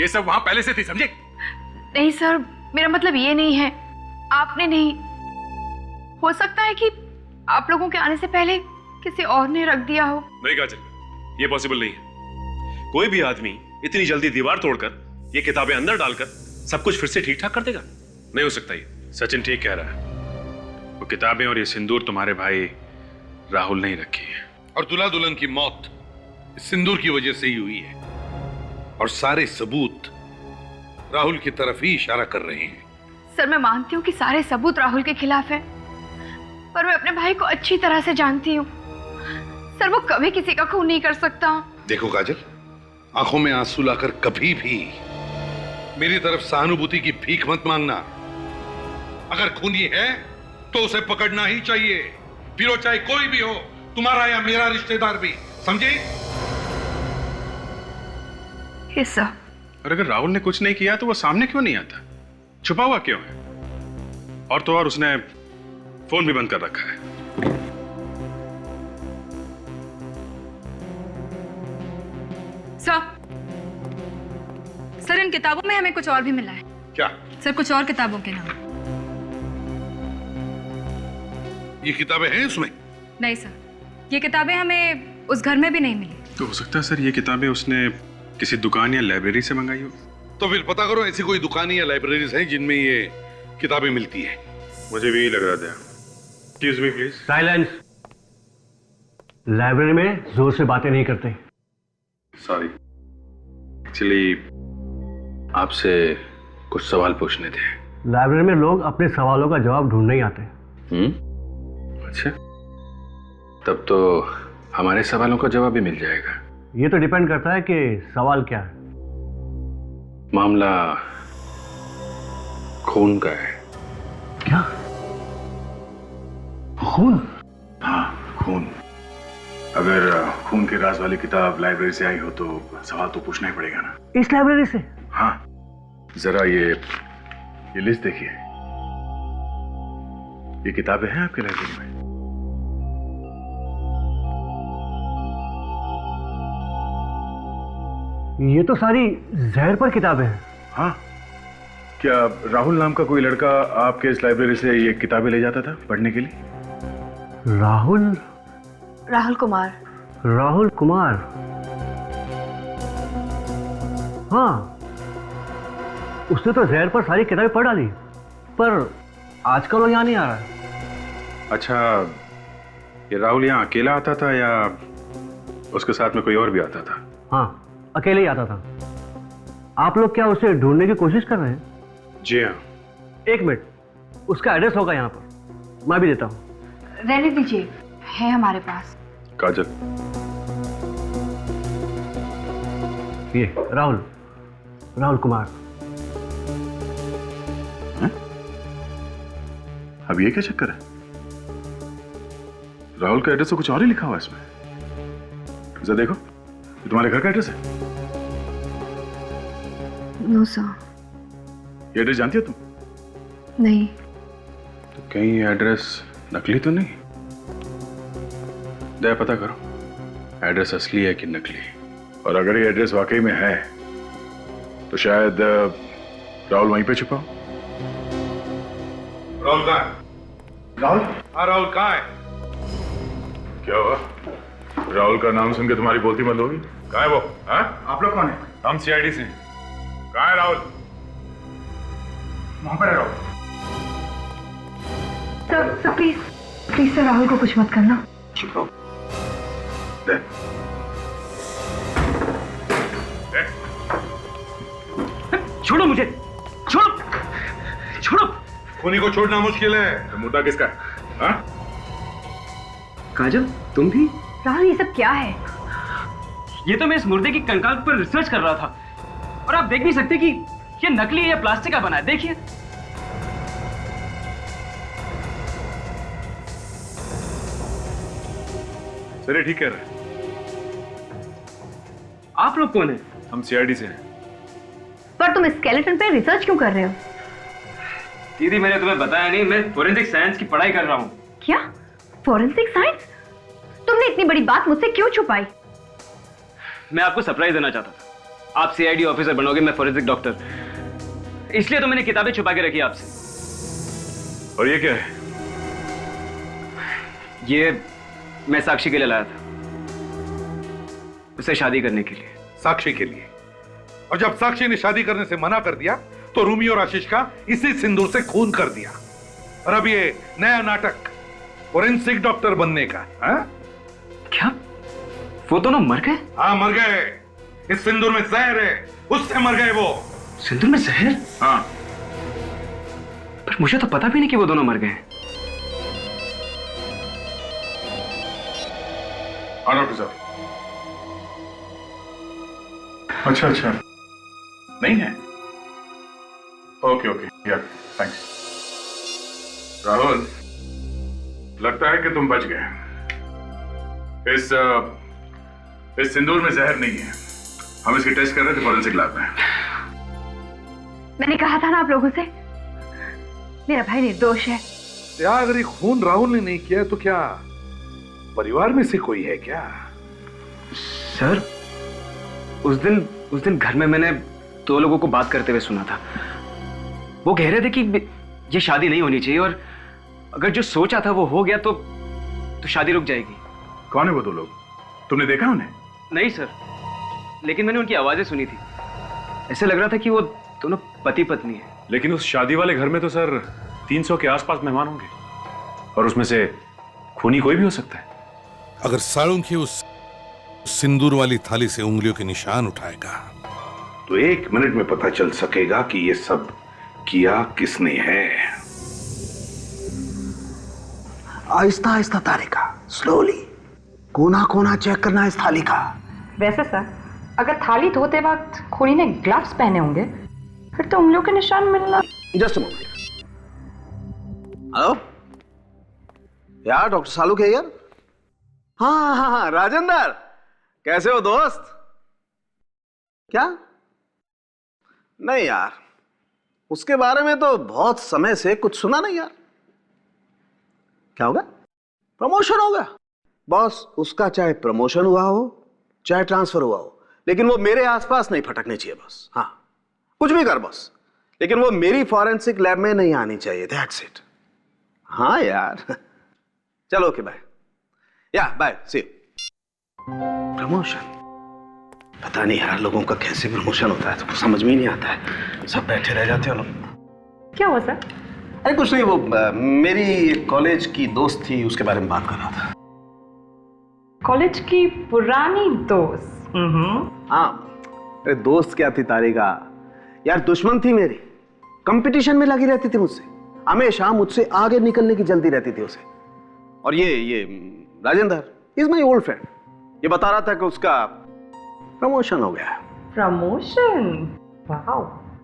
ये सब वहां पहले से थी, समझे? नहीं सर, मेरा मतलब ये नहीं है। आपने नहीं, हो सकता है कि आप लोगों के आने से पहले किसी और ने रख दिया हो। नहीं काजल, ये पॉसिबल नहीं है। कोई भी आदमी इतनी जल्दी दीवार तोड़कर ये किताबें अंदर डालकर सब कुछ फिर से ठीक ठाक कर देगा? नहीं हो सकता ये। सचिन ठीक कह रहा है। वो किताबें और ये सिंदूर तुम्हारे भाई राहुल ने ही रखी है। और दूल्हा दुल्हन की मौत इस सिंदूर की वजह से ही हुई है। और सारे सबूत राहुल की तरफ ही इशारा कर रहे हैं। सर, मैं मानती हूँ कि सारे सबूत राहुल के खिलाफ हैं, पर मैं अपने भाई को अच्छी तरह से जानती हूँ। सर, वो कभी किसी का खून नहीं कर सकता। देखो काजल, आंखों में आंसू लाकर कभी भी मेरी तरफ सहानुभूति की भीख मत मांगना। अगर खूनी है तो उसे पकड़ना ही चाहिए, फिर वो चाहे कोई भी हो, तुम्हारा या मेरा रिश्तेदार भी, समझे? सर, और अगर राहुल ने कुछ नहीं किया तो वो सामने क्यों नहीं आता? छुपा हुआ क्यों है? और तो और उसने फोन भी बंद कर रखा है। सर, इन किताबों में हमें कुछ और भी मिला है। क्या? सर, कुछ और किताबों के नाम। ये किताबें हैं इसमें? नहीं सर, ये किताबें हमें उस घर में भी नहीं मिली। तो हो सकता है सर ये किताबें उसने किसी दुकान या लाइब्रेरी से मंगाई हो। तो फिर पता करो ऐसी कोई दुकान या लाइब्रेरीज हैं जिनमें ये किताबें मिलती है। मुझे भी यही लग रहा था। Excuse me please. Silence. Library में जोर से बातें नहीं करते। सॉरी, एक्चुअली आपसे कुछ सवाल पूछने थे। लाइब्रेरी में लोग अपने सवालों का जवाब ढूंढने ही आते हैं। अच्छा, तब तो हमारे सवालों का जवाब भी मिल जाएगा। ये तो डिपेंड करता है कि सवाल क्या है। मामला खून का है। क्या? खून? हाँ, खून। अगर खून के राज वाली किताब लाइब्रेरी से आई हो तो सवाल तो पूछना ही पड़ेगा ना। इस लाइब्रेरी से? हाँ, जरा ये लिस्ट देखिए। ये किताबें हैं आपके लाइब्रेरी में? ये तो सारी जहर पर किताबें हैं। हाँ, क्या राहुल नाम का कोई लड़का आपके इस लाइब्रेरी से ये किताबें ले जाता था पढ़ने के लिए? राहुल कुमार। राहुल कुमार, हाँ, उसने तो जहर पर सारी किताबें पढ़ डाली, पर आजकल वो यहाँ नहीं आ रहा है। अच्छा, ये राहुल यहाँ अकेला आता था या उसके साथ में कोई और भी आता था? हाँ, अकेले ही आता था। आप लोग क्या उसे ढूंढने की कोशिश कर रहे हैं? जी हाँ। एक मिनट, उसका एड्रेस होगा यहाँ पर, मैं भी देता हूँ। रहने दीजिए, है हमारे पास। काजल, ये राहुल कुमार। अब ये क्या चक्कर है? राहुल का एड्रेस तो कुछ और ही लिखा हुआ है इसमें। जरा देखो, ये तुम्हारे घर का एड्रेस है? No sir. ये एड्रेस जानती हो तुम? नहीं। तो कहीं ये एड्रेस नकली तो नहीं? दया पता करो, एड्रेस असली है कि नकली। और अगर ये एड्रेस वाकई में है तो शायद राहुल वहीं पे छुपा हो। राहुल कहाँ है? राहुल? हाँ, राहुल कहाँ है? क्या हुआ? राहुल का नाम सुन के तुम्हारी बोलती बंद होगी? कहाँ है वो? हाँ? आप लोग कौन है? हम सीआईडी से। कहाँ है राहुल? वहां पर है Rahul. Sir please please sir, Rahul को कुछ मत करना। चुप रहो। दे। छोड़ो मुझे, छोड़ो, छोड़ो। खूनी को छोड़ना मुश्किल है। तो मुद्दा किसका है? हाँ? काजल, तुम भी? राहुल, ये सब क्या है? ये तो मैं इस मुर्दे की कंकाल पर रिसर्च कर रहा था, और आप देख नहीं सकते कि ये नकली है या प्लास्टिक का बना है। देखिए। सर ये ठीक कह रहे हैं। आप लोग कौन है? हम सीआईडी से हैं। पर तुम स्केलेटन पे रिसर्च क्यों कर रहे हो? दीदी, मैंने तुम्हें बताया नहीं, मैं फोरेंसिक साइंस की पढ़ाई कर रहा हूँ। क्या? Forensic science? तुमने इतनी बड़ी बात मुझसे क्यों छुपाई? मैं आपको सरप्राइज देना चाहता था। आप सीआईडी ऑफिसर बनोगे, मैं फोरेंसिक डॉक्टर। इसलिए तो मैंने किताबें छुपा के रखी आपसे। और ये क्या है? ये मैं साक्षी के लिए लाया था, उसे शादी करने के लिए। साक्षी के लिए? और जब साक्षी ने शादी करने से मना कर दिया तो रूमी और आशीष का इसी सिंदूर से खून कर दिया। और अब ये नया नाटक फोरेंसिक डॉक्टर बनने का। हाँ? क्या वो दोनों मर गए? हाँ, मर गए। इस सिंदूर में जहर है, उससे मर गए वो। सिंदूर में जहर? हाँ। पर मुझे तो पता भी नहीं कि वो दोनों मर गए। हाँ डॉक्टर साहब। अच्छा अच्छा, नहीं है? ओके ओके, या थैंक्स। राहुल, लगता है कि तुम बच गए। इस सिंदूर में जहर नहीं है। हम इसके टेस्ट कर रहे थे फोरेंसिक लैब में। मैंने कहा था ना आप लोगों से, मेरा भाई निर्दोष है। यार, अगर ये खून राहुल ने नहीं किया तो क्या परिवार में से कोई है क्या? सर, उस दिन घर में मैंने दो लोगों को बात करते हुए सुना था। वो कह रहे थे कि ये शादी नहीं होनी चाहिए, और अगर जो सोचा था वो हो गया तो शादी रुक जाएगी। कौन है वो दो लोग? तुमने देखा उन्हें? नहीं सर, लेकिन मैंने उनकी आवाजें सुनी थी। ऐसे लग रहा था कि वो दोनों पति पत्नी है। लेकिन उस शादी वाले घर में तो सर 300 के आसपास मेहमान होंगे, और उसमें से खूनी कोई भी हो सकता है। अगर साळुंखे उस सिंदूर वाली थाली से उंगलियों के निशान उठाएगा तो 1 मिनट में पता चल सकेगा कि ये सब किया किसने है। आहिस्ता आहिस्ता तारेका, स्लोली। कोना कोना चेक करना है इस थाली का। वैसे सर, अगर थाली धोते वक्त खूनी ने ग्लव्स पहने होंगे, फिर तो उंगलियों के निशान मिलना। Just a moment. हेलो यार, डॉक्टर साळुंखे यार। हाँ, राजेंद्र, कैसे हो दोस्त? क्या? नहीं यार, उसके बारे में तो बहुत समय से कुछ सुना नहीं यार। क्या होगा? प्रमोशन होगा। बॉस, उसका चाहे प्रमोशन हुआ हो चाहे ट्रांसफर हुआ हो, लेकिन वो मेरे आसपास नहीं फटकने चाहिए बस। हाँ, कुछ भी कर बॉस, लेकिन वो मेरी फॉरेंसिक लैब में नहीं आनी चाहिए। That's it. हाँ यार, चलो ओके, बाय। या बाय, सी यू। प्रमोशन? पता नहीं यार, लोगों का कैसे प्रमोशन होता है तो समझ में ही नहीं आता है। सब बैठे रह जाते हो लोग। क्या हुआ सर? अरे कुछ नहीं, वो मेरी कॉलेज की दोस्त थी, उसके बारे में बात कर रहा था। कॉलेज की पुरानी दोस्त? हाँ, अरे दोस्त क्या थी तारिका यार, दुश्मन थी मेरी। कंपटीशन में लगी रहती थी मुझसे, हमेशा मुझसे आगे निकलने की जल्दी रहती थी उसे। और ये Rajendra is my old friend, ये बता रहा था कि उसका प्रमोशन हो गया। प्रमोशन? वाओ।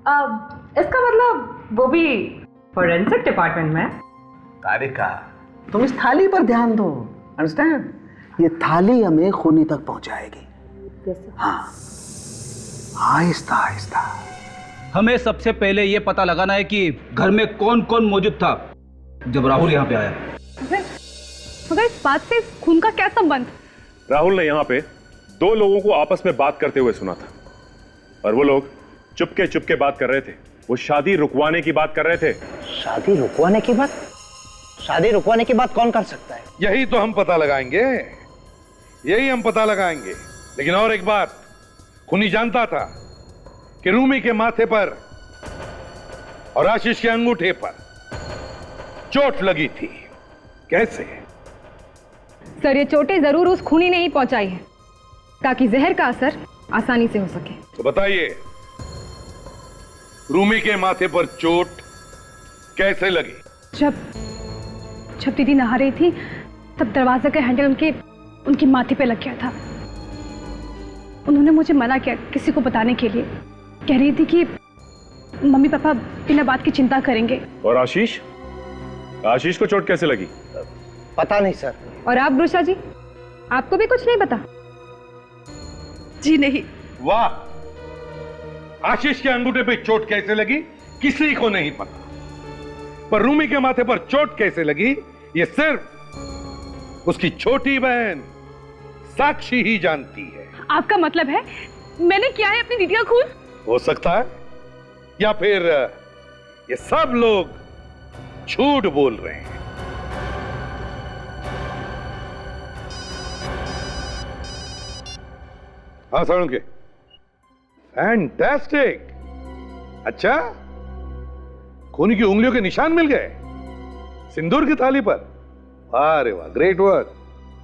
अब इसका मतलब वो भी फोरेंसिक डिपार्टमेंट में? तारिका, तुम इस थाली पर ध्यान दो, अंडरस्टैंड? ये थाली हमें खूनी तक पहुंचाएगी। हाँ, आहिस्ता आहिस्ता। हमें सबसे पहले ये पता लगाना है कि घर में कौन कौन मौजूद था जब राहुल यहाँ पे आया। मगर इस बात से इस खून का क्या संबंध? राहुल ने यहाँ पे 2 लोगों को आपस में बात करते हुए सुना था और वो लोग चुपके चुपके बात कर रहे थे। वो शादी रुकवाने की बात कर रहे थे। शादी रुकवाने की बात? शादी रुकवाने की बात कौन कर सकता है? यही तो हम पता लगाएंगे, यही हम पता लगाएंगे। लेकिन और एक बात, खूनी जानता था कि रूमी के माथे पर और आशीष के अंगूठे पर चोट लगी थी। कैसे? सर, ये चोटें जरूर उस खूनी ने ही पहुंचाई है ताकि जहर का असर आसानी से हो सके। तो बताइए, रूमी के माथे पर चोट कैसे लगी? जब दीदी नहा रही थी तब दरवाजा का हैंडल उनकी माथे पे लग गया था। उन्होंने मुझे मना किया किसी को बताने के लिए। कह रही थी कि मम्मी पापा बिना बात की चिंता करेंगे। और आशीष को चोट कैसे लगी? पता नहीं सर। और आप गुरुशा जी, आपको भी कुछ नहीं पता? जी नहीं। वाह, आशीष के अंगूठे पे चोट कैसे लगी किसी को नहीं पता, पर रूमी के माथे पर चोट कैसे लगी ये सिर्फ उसकी छोटी बहन साक्षी ही जानती है। आपका मतलब है मैंने किया है अपनी दीदी का खून? हो सकता है, या फिर ये सब लोग झूठ बोल रहे हैं। हाँ सड़ों के फैंटास्टिक। अच्छा, खूनी की उंगलियों के निशान मिल गए सिंदूर की थाली पर। अरे वाह, ग्रेट वर्क।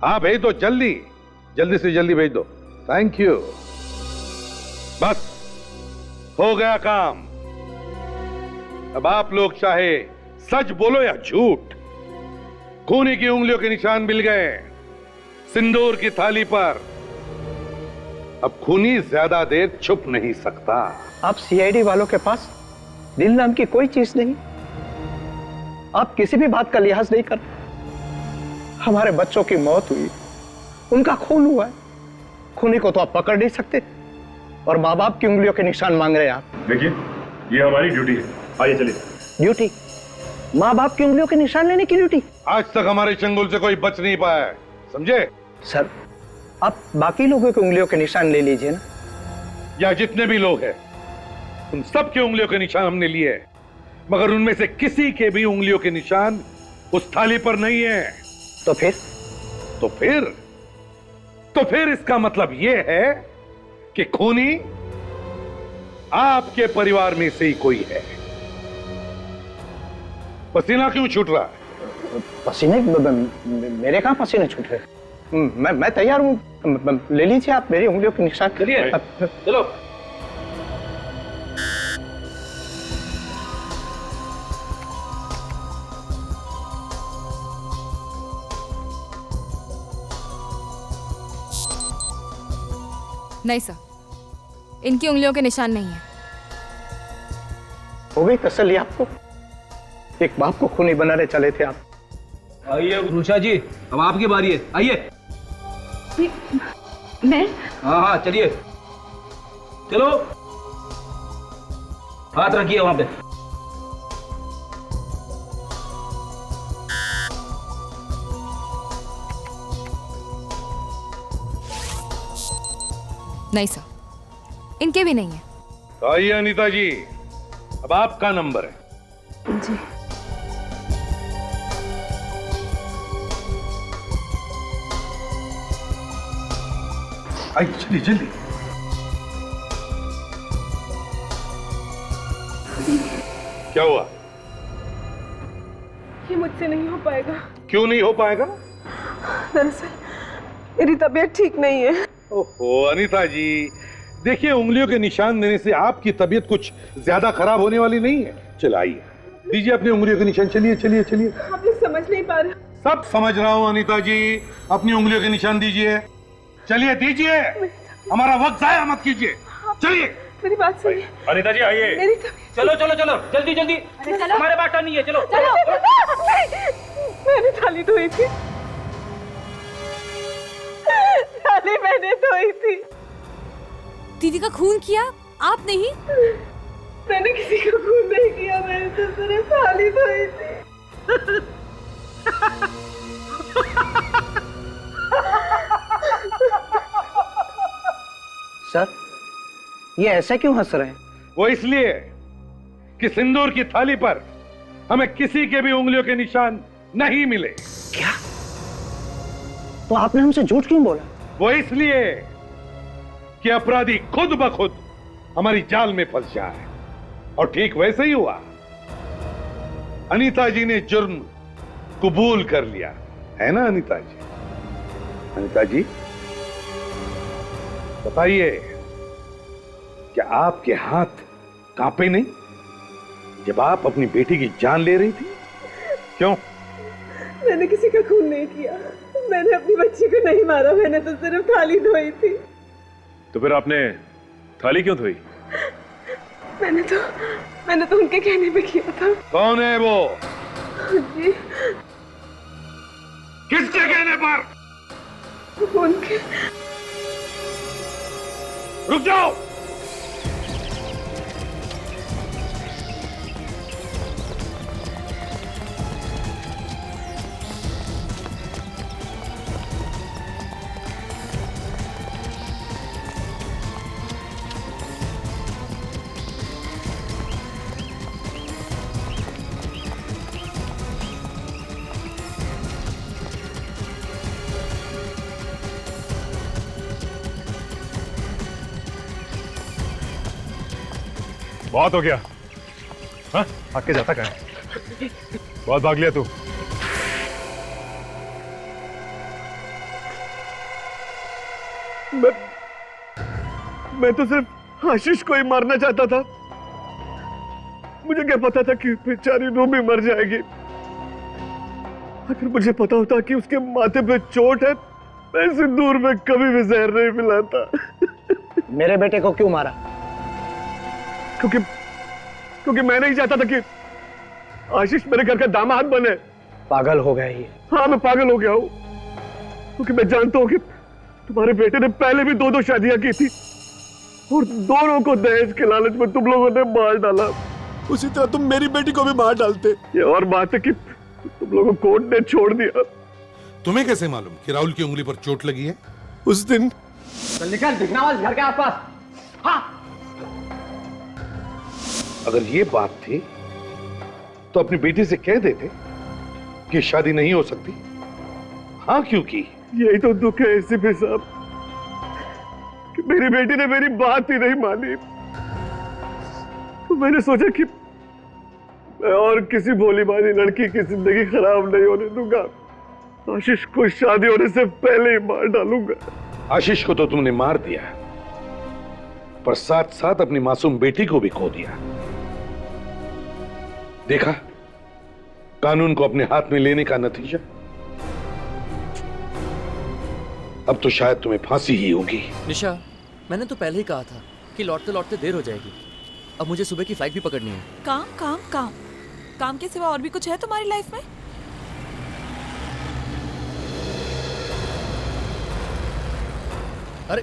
हाँ भेज दो, जल्दी से जल्दी भेज दो। Thank you. बस हो गया काम। अब आप लोग चाहे सच बोलो या झूठ, खूनी की उंगलियों के निशान मिल गए सिंदूर की थाली पर। अब खूनी ज्यादा देर छुप नहीं सकता। आप सीआईडी वालों के पास दिल नाम की कोई चीज नहीं। आप किसी भी बात का लिहाज नहीं करते। हमारे बच्चों की मौत हुई, उनका खून हुआ है, खूनी को तो आप पकड़ नहीं सकते और माँ बाप की उंगलियों के निशान मांग रहे हैं आप। देखिए, ये हमारी ड्यूटी है। आइए चलिए। ड्यूटी? माँ बाप की उंगलियों के निशान लेने की ड्यूटी? आज तक हमारे चंगुल से कोई बच नहीं पाया है, समझे? सर, आप बाकी लोगों की उंगलियों के निशान ले लीजिए ना। या जितने भी लोग हैं उन सब की उंगलियों के निशान हमने लिए हैं, मगर उनमें से किसी के भी उंगलियों के निशान उस थाली पर नहीं है। तो फिर इसका मतलब यह है कि खूनी आपके परिवार में से ही कोई है। पसीना क्यों छूट रहा है? पसीने? मेरे कहां पसीने छूट रहे? मैं तैयार हूं। ले लीजिए आप मेरी उंगलियों के निशान। चलिए, चलो। नहीं सर, इनकी उंगलियों के निशान नहीं है। हो गई तसल्ली आपको? एक बाप को खूनी बनाने चले थे आप। आइए गुरुशा जी, अब आपकी बारी है। आइए। मैं? हाँ, चलिए। चलो, हाथ रखिए वहां पे। नहीं सर, इनके भी नहीं है। आइए अनीता जी, अब आपका नंबर है। जी। आइए, चलिए जल्दी। क्या हुआ? ये मुझसे नहीं हो पाएगा। क्यों नहीं हो पाएगा? दरअसल मेरी तबीयत ठीक नहीं है। ओहो अनीता जी, देखिए उंगलियों के निशान देने से आपकी तबीयत कुछ ज्यादा खराब होने वाली नहीं है। चलाइए, दीजिए अपनी उंगलियों के निशान। चलिए चलिए चलिए। आप लोग समझ नहीं पा रहे। सब समझ रहा हूँ अनीता जी, अपनी उंगलियों के निशान दीजिए। चलिए दीजिए, हमारा वक्त जाया मत कीजिए। चलिए। मेरी बात सुनिए। अनीता जी आइए। मेरी चलो चलो चलो, जल्दी जल्दी। चलो। हमारे बात नहीं है। चलो चलो। मैंने थाली धोई थी, थाली मैंने धोई थी। दीदी का खून किया आप नहीं? मैंने किसी का खून नहीं किया, मैंने तो सिर्फ थाली धोई थी। सर, ये ऐसा क्यों हंस रहे हैं? वो इसलिए कि सिंदूर की थाली पर हमें किसी के भी उंगलियों के निशान नहीं मिले। क्या? तो आपने हमसे झूठ क्यों बोला? वो इसलिए कि अपराधी खुद ब खुद हमारी जाल में फंस जाए। और ठीक वैसे ही हुआ। अनीता जी ने जुर्म कबूल कर लिया है ना अनीता जी? अनीता जी बताइए, क्या आपके हाथ कांपे नहीं जब आप अपनी बेटी की जान ले रही थी? क्यों? मैंने किसी का खून नहीं किया, मैंने अपनी बच्ची को नहीं मारा, मैंने तो सिर्फ थाली धोई थी। तो फिर आपने थाली क्यों धोई? मैंने तो उनके कहने पे किया था। कौन है वो? जी। किसके कहने पर? उनके। रुक जाओ। बहुत हो गया। हाँ, आके जाता कहाँ है? बहुत भाग लिया तू। मैं तो सिर्फ आशीष को ही मारना चाहता था। मुझे क्या पता था कि बेचारी रूबी मर जाएगी। अगर मुझे पता होता कि उसके माथे पे चोट है, मैं सिंदूर में कभी भी जहर नहीं मिलाता। मेरे बेटे को क्यों मारा? क्योंकि मैं नहीं चाहता था कि आशीष मेरे घर का दामाद बने। पागल हो गया ये। हाँ, मैं पागल हो गया हूँ, क्योंकि मैं जानता हूँ कि तुम्हारे बेटे ने पहले भी 2-2 शादियां की थी और दोनों को दहेज के लालच में तुम लोगों ने मार डाला। उसी तरह तुम मेरी बेटी को भी मार डालते। ये और बात है कि तुम लोगों को कोर्ट ने छोड़ दिया। तुम्हें कैसे मालूम कि राहुल की उंगली पर चोट लगी है? उस दिन चल निकल, दिखना वाले घर के आसपास। हाँ। अगर ये बात थी तो अपनी बेटी से कह देते कि शादी नहीं हो सकती। हाँ, क्योंकि यही तो दुख है एसीपी साहब कि मेरी बेटी ने मेरी बात ही नहीं मानी। तो मैंने सोचा कि मैं और किसी भोली भाली लड़की की जिंदगी खराब नहीं होने दूंगा। आशीष को शादी होने से पहले ही मार डालूंगा। आशीष को तो तुमने मार दिया, पर साथ साथ अपनी मासूम बेटी को भी खो दिया। देखा कानून को अपने हाथ में लेने का नतीजा? अब तो शायद तुम्हें फांसी ही होगी। निशा, मैंने तो पहले ही कहा था कि लौटते लौटते देर हो जाएगी। अब मुझे सुबह की फ्लाइट भी पकड़नी है। काम काम काम काम के सिवा और भी कुछ है तुम्हारी लाइफ में? अरे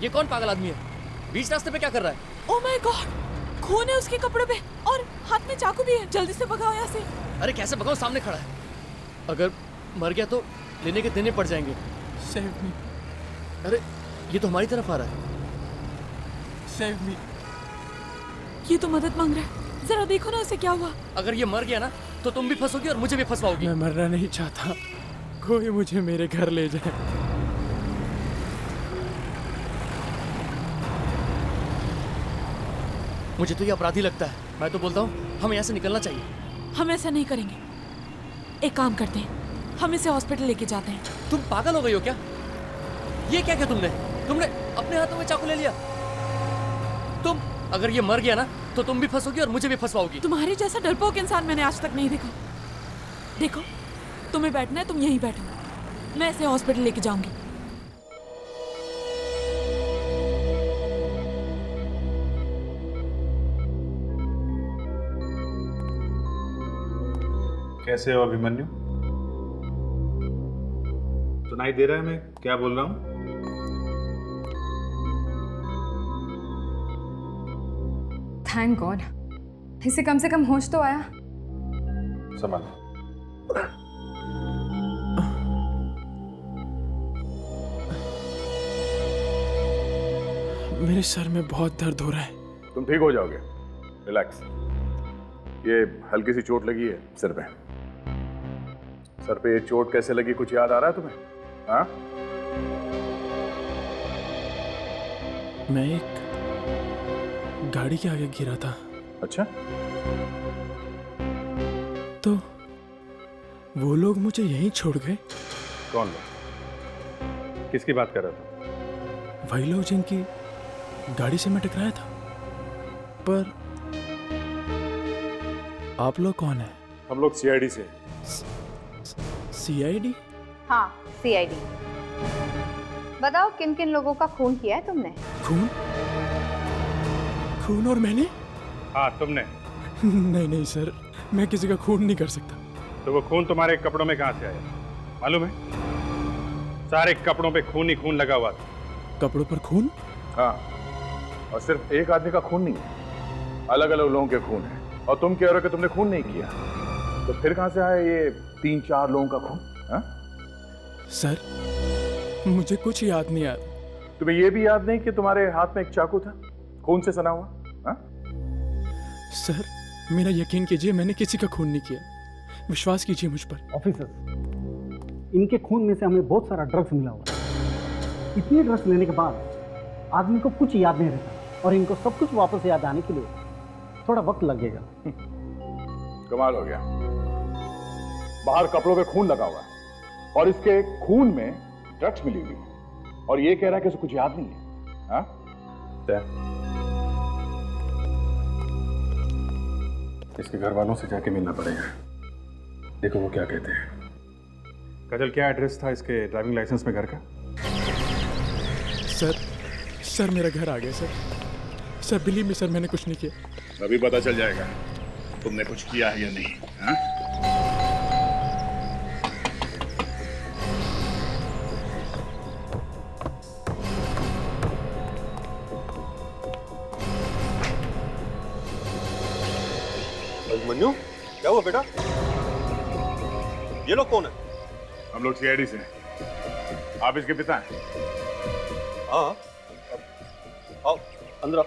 ये कौन पागल आदमी है? बीच रास्ते पे क्या कर रहा है? ओह माय गॉड, खून है उसके कपड़े पे और हाथ में चाकू भी है। जल्दी से भगाओ यहाँ से। अरे कैसे भगाओ? सामने खड़ा है। अगर मर गया तो लेने के देने पड़ जाएंगे। Save me. अरे ये तो हमारी तरफ आ रहा है। Save me. ये तो मदद मांग रहा है। जरा देखो ना उसे क्या हुआ। अगर ये मर गया ना तो तुम भी फंसोगी और मुझे भी फंसवाओगी। मैं मरना नहीं चाहता, कोई मुझे मेरे घर ले जाए। मुझे तो ये अपराधी लगता है। मैं तो बोलता हूँ हमें यहाँ से निकलना चाहिए। हम ऐसा नहीं करेंगे। एक काम करते हैं, हम इसे हॉस्पिटल लेके जाते हैं। तुम पागल हो गई हो क्या? ये क्या किया तुमने? तुमने अपने हाथों में चाकू ले लिया। तुम अगर ये मर गया ना तो तुम भी फंसोगी और मुझे भी फंसवाओगी। तुम्हारे जैसा डरपोक इंसान मैंने आज तक नहीं देखा। देखो, तुम्हें बैठना है, तुम यहीं बैठो, मैं इसे हॉस्पिटल लेके जाऊंगी। कैसे हो अभिमन्यु? सुनाई दे रहा है मैं क्या बोल रहा हूँ? थैंक गॉड, इसे कम से कम होश तो आया। संभाल। मेरे सर में बहुत दर्द हो रहा है। तुम ठीक हो जाओगे, रिलैक्स। ये हल्की सी चोट लगी है सिर पे। सर पे ये चोट कैसे लगी कुछ याद आ रहा है तुम्हें? हाँ? मैं एक गाड़ी के आगे गिरा था। अच्छा? तो वो लोग मुझे यहीं छोड़ गए। कौन लोग? किसकी बात कर रहा था? वही लोग जिनकी गाड़ी से मैं टकराया था। पर आप लोग कौन है? हम लोग सीआईडी से। सीआईडी? हाँ, सीआईडी। बताओ किन किन लोगों का खून किया है तुमने? खून? खून और मैंने? हाँ, तुमने। नहीं सर, मैं किसी का खून नहीं कर सकता। तो वो खून तुम्हारे कपड़ों में कहाँ से आया मालूम है? सारे कपड़ों पे खून ही खून लगा हुआ था। कपड़ों पर खून? हाँ, और सिर्फ एक आदमी का खून नहीं है, अलग अलग लोगों के खून है। और तुम कह रहे हो कि तुमने खून नहीं किया, तो फिर कहां से आया ये 3-4 लोगों का खून? हाँ? सर, मुझे कुछ याद नहीं आ। तुम्हें ये भी याद नहीं कि तुम्हारे हाथ में एक चाकू था खून से सना हुआ? हाँ? सर, मेरा यकीन कीजिए, मैंने किसी का खून नहीं किया। विश्वास कीजिए मुझ पर। ऑफिसर, इनके खून में से हमें बहुत सारा ड्रग्स मिला हुआ है। इतने ड्रग्स लेने के बाद आदमी को कुछ याद नहीं रहता, और इनको सब कुछ वापस याद आने के लिए थोड़ा वक्त लगेगा। कमाल हो गया। बाहर कपड़ों पे खून लगा हुआ है और इसके खून में ड्रग्स मिली हुई है, और ये कह रहा है कि उसे कुछ याद नहीं है। हाँ? इसके घर वालों से जाके मिलना पड़ेगा। देखो वो क्या कहते हैं। काजल, क्या एड्रेस था इसके ड्राइविंग लाइसेंस में घर का? सर मेरा घर आ गया सर, बिलीव मी सर, मैंने कुछ नहीं किया। अभी पता चल जाएगा तुमने कुछ किया है या नहीं। हाँ? अभिमन्यु, क्या हुआ बेटा? ये लोग कौन है? हम लोग सीआईडी से हैं। आप इसके पिता हैं? हाँ, आओ अंदर आओ।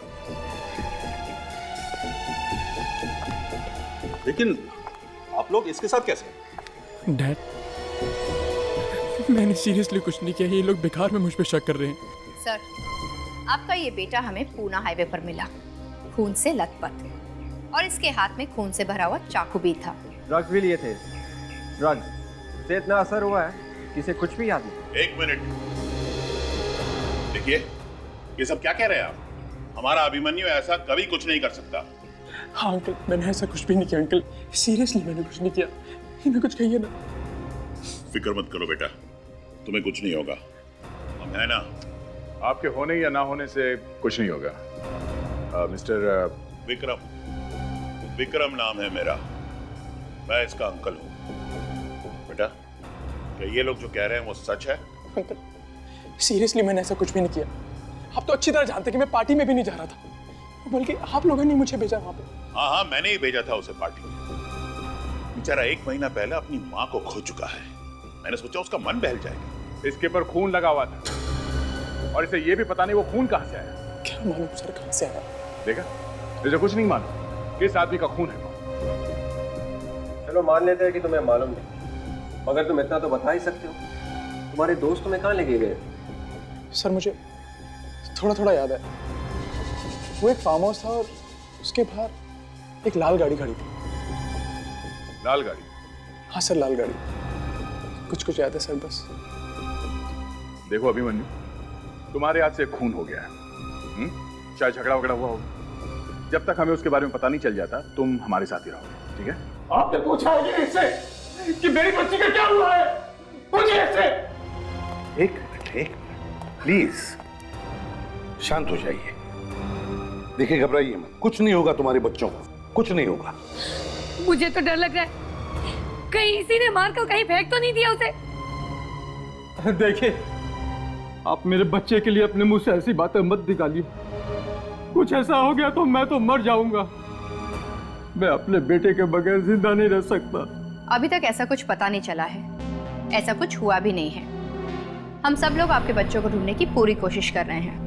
लेकिन आप लोग इसके साथ कैसे? डैड, मैंने सीरियसली कुछ नहीं किया। ये लोग बेकार में मुझ पे शक कर रहे हैं। सर, आपका ये बेटा हमें पूना हाईवे पर मिला, खून से लथपथ, और इसके हाथ में खून से भरा हुआ चाकू भी था। ड्रग्स भी लिए थे। ड्रग्स से इतना असर हुआ है कि इसे कुछ भी याद नहीं। 1 मिनट, देखिए ये सब क्या कह रहे हैं आप? हमारा अभिमन्यु ऐसा कभी कुछ नहीं कर सकता। हाँ अंकल, मैंने ऐसा कुछ भी नहीं किया अंकल, सीरियसली मैंने कुछ नहीं किया। इन्हें कुछ कहिए ना। फिक्र मत करो बेटा, तुम्हें कुछ नहीं होगा, हम है ना। आपके होने या ना होने से कुछ नहीं होगा। मिस्टर विक्रम नाम है मेरा, मैं इसका अंकल हूँ। बेटा, क्या ये लोग जो कह रहे हैं वो सच है? अंकल, सीरियसली मैंने ऐसा कुछ भी नहीं किया। आप तो अच्छी तरह जानते हैं कि मैं पार्टी में भी नहीं जा रहा था, बल्कि आप लोगों ने मुझे भेजा वहां पे। हाँ, मैंने ही भेजा था उसे पार्टी में। बेचारा 1 महीना पहले अपनी माँ को खो चुका है। मैंने सोचा उसका मन बहल जाएगा। इसके पर खून लगा हुआ था और इसे ये भी पता नहीं वो खून कहां से आया। क्या मालूम सर कहां से आया? देखा, इसे कुछ नहीं मालूम किस आदमी का खून है। चलो मान लेते हैं कि तुम्हें मालूम नहीं, मगर तुम इतना तो बता ही सकते हो। तुम्हारे दोस्त तुम्हें कहाँ लेके गए? सर मुझे थोड़ा थोड़ा याद है। वो एक फार्म हाउस था और उसके बाहर एक लाल गाड़ी खड़ी थी। लाल गाड़ी? हाँ सर, लाल गाड़ी। कुछ याद है सर बस। देखो अभिमन्यु, तुम्हारे हाथ से खून हो गया है। चाहे झगड़ा वगड़ा हुआ हो, जब तक हमें उसके बारे में पता नहीं चल जाता तुम हमारे साथ ही रहोगे, ठीक है? आपने पूछा है कि इससे कि मेरी बच्ची का क्या हुआ है? पूछिए इससे। एक मिनट प्लीज शांत हो जाइए। देखिए, घबराइए मत, कुछ नहीं होगा तुम्हारे बच्चों को, कुछ नहीं होगा। मुझे तो डर लग रहा है, कहीं इसी ने मार कर कहीं फेंक तो नहीं दिया उसे। देखिए, आप मेरे बच्चे के लिए अपने मुंह से ऐसी बातें मत निकालिए। कुछ ऐसा हो गया तो मैं तो मर जाऊंगा। मैं अपने बेटे के बगैर जिंदा नहीं रह सकता। अभी तक ऐसा कुछ पता नहीं चला है, ऐसा कुछ हुआ भी नहीं है। हम सब लोग आपके बच्चों को ढूंढने की पूरी कोशिश कर रहे हैं।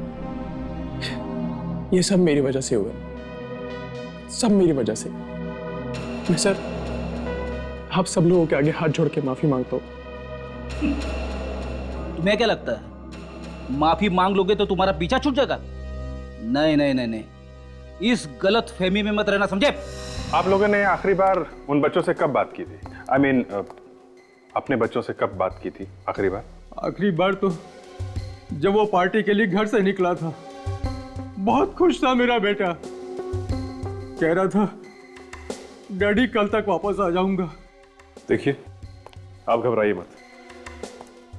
ये सब मेरी वजह से हुआ, सब मेरी वजह से। मैं सर आप सब लोगों के आगे हाथ जोड़ के माफी मांगता हूँ। तुम्हें क्या लगता है माफी मांग लोगे तो तुम्हारा पीछा छूट जाएगा? नहीं नहीं नहीं नहीं, इस गलत फहमी में मत रहना, समझे? आप लोगों ने आखिरी बार उन बच्चों से कब बात की थी? I mean, अपने बच्चों से कब बात की थी आखिरी बार? आखिरी बार तो जब वो पार्टी के लिए घर से निकला था। बहुत खुश था मेरा बेटा, कह रहा था डैडी कल तक वापस आ जाऊंगा। देखिए, आप घबराइए मत,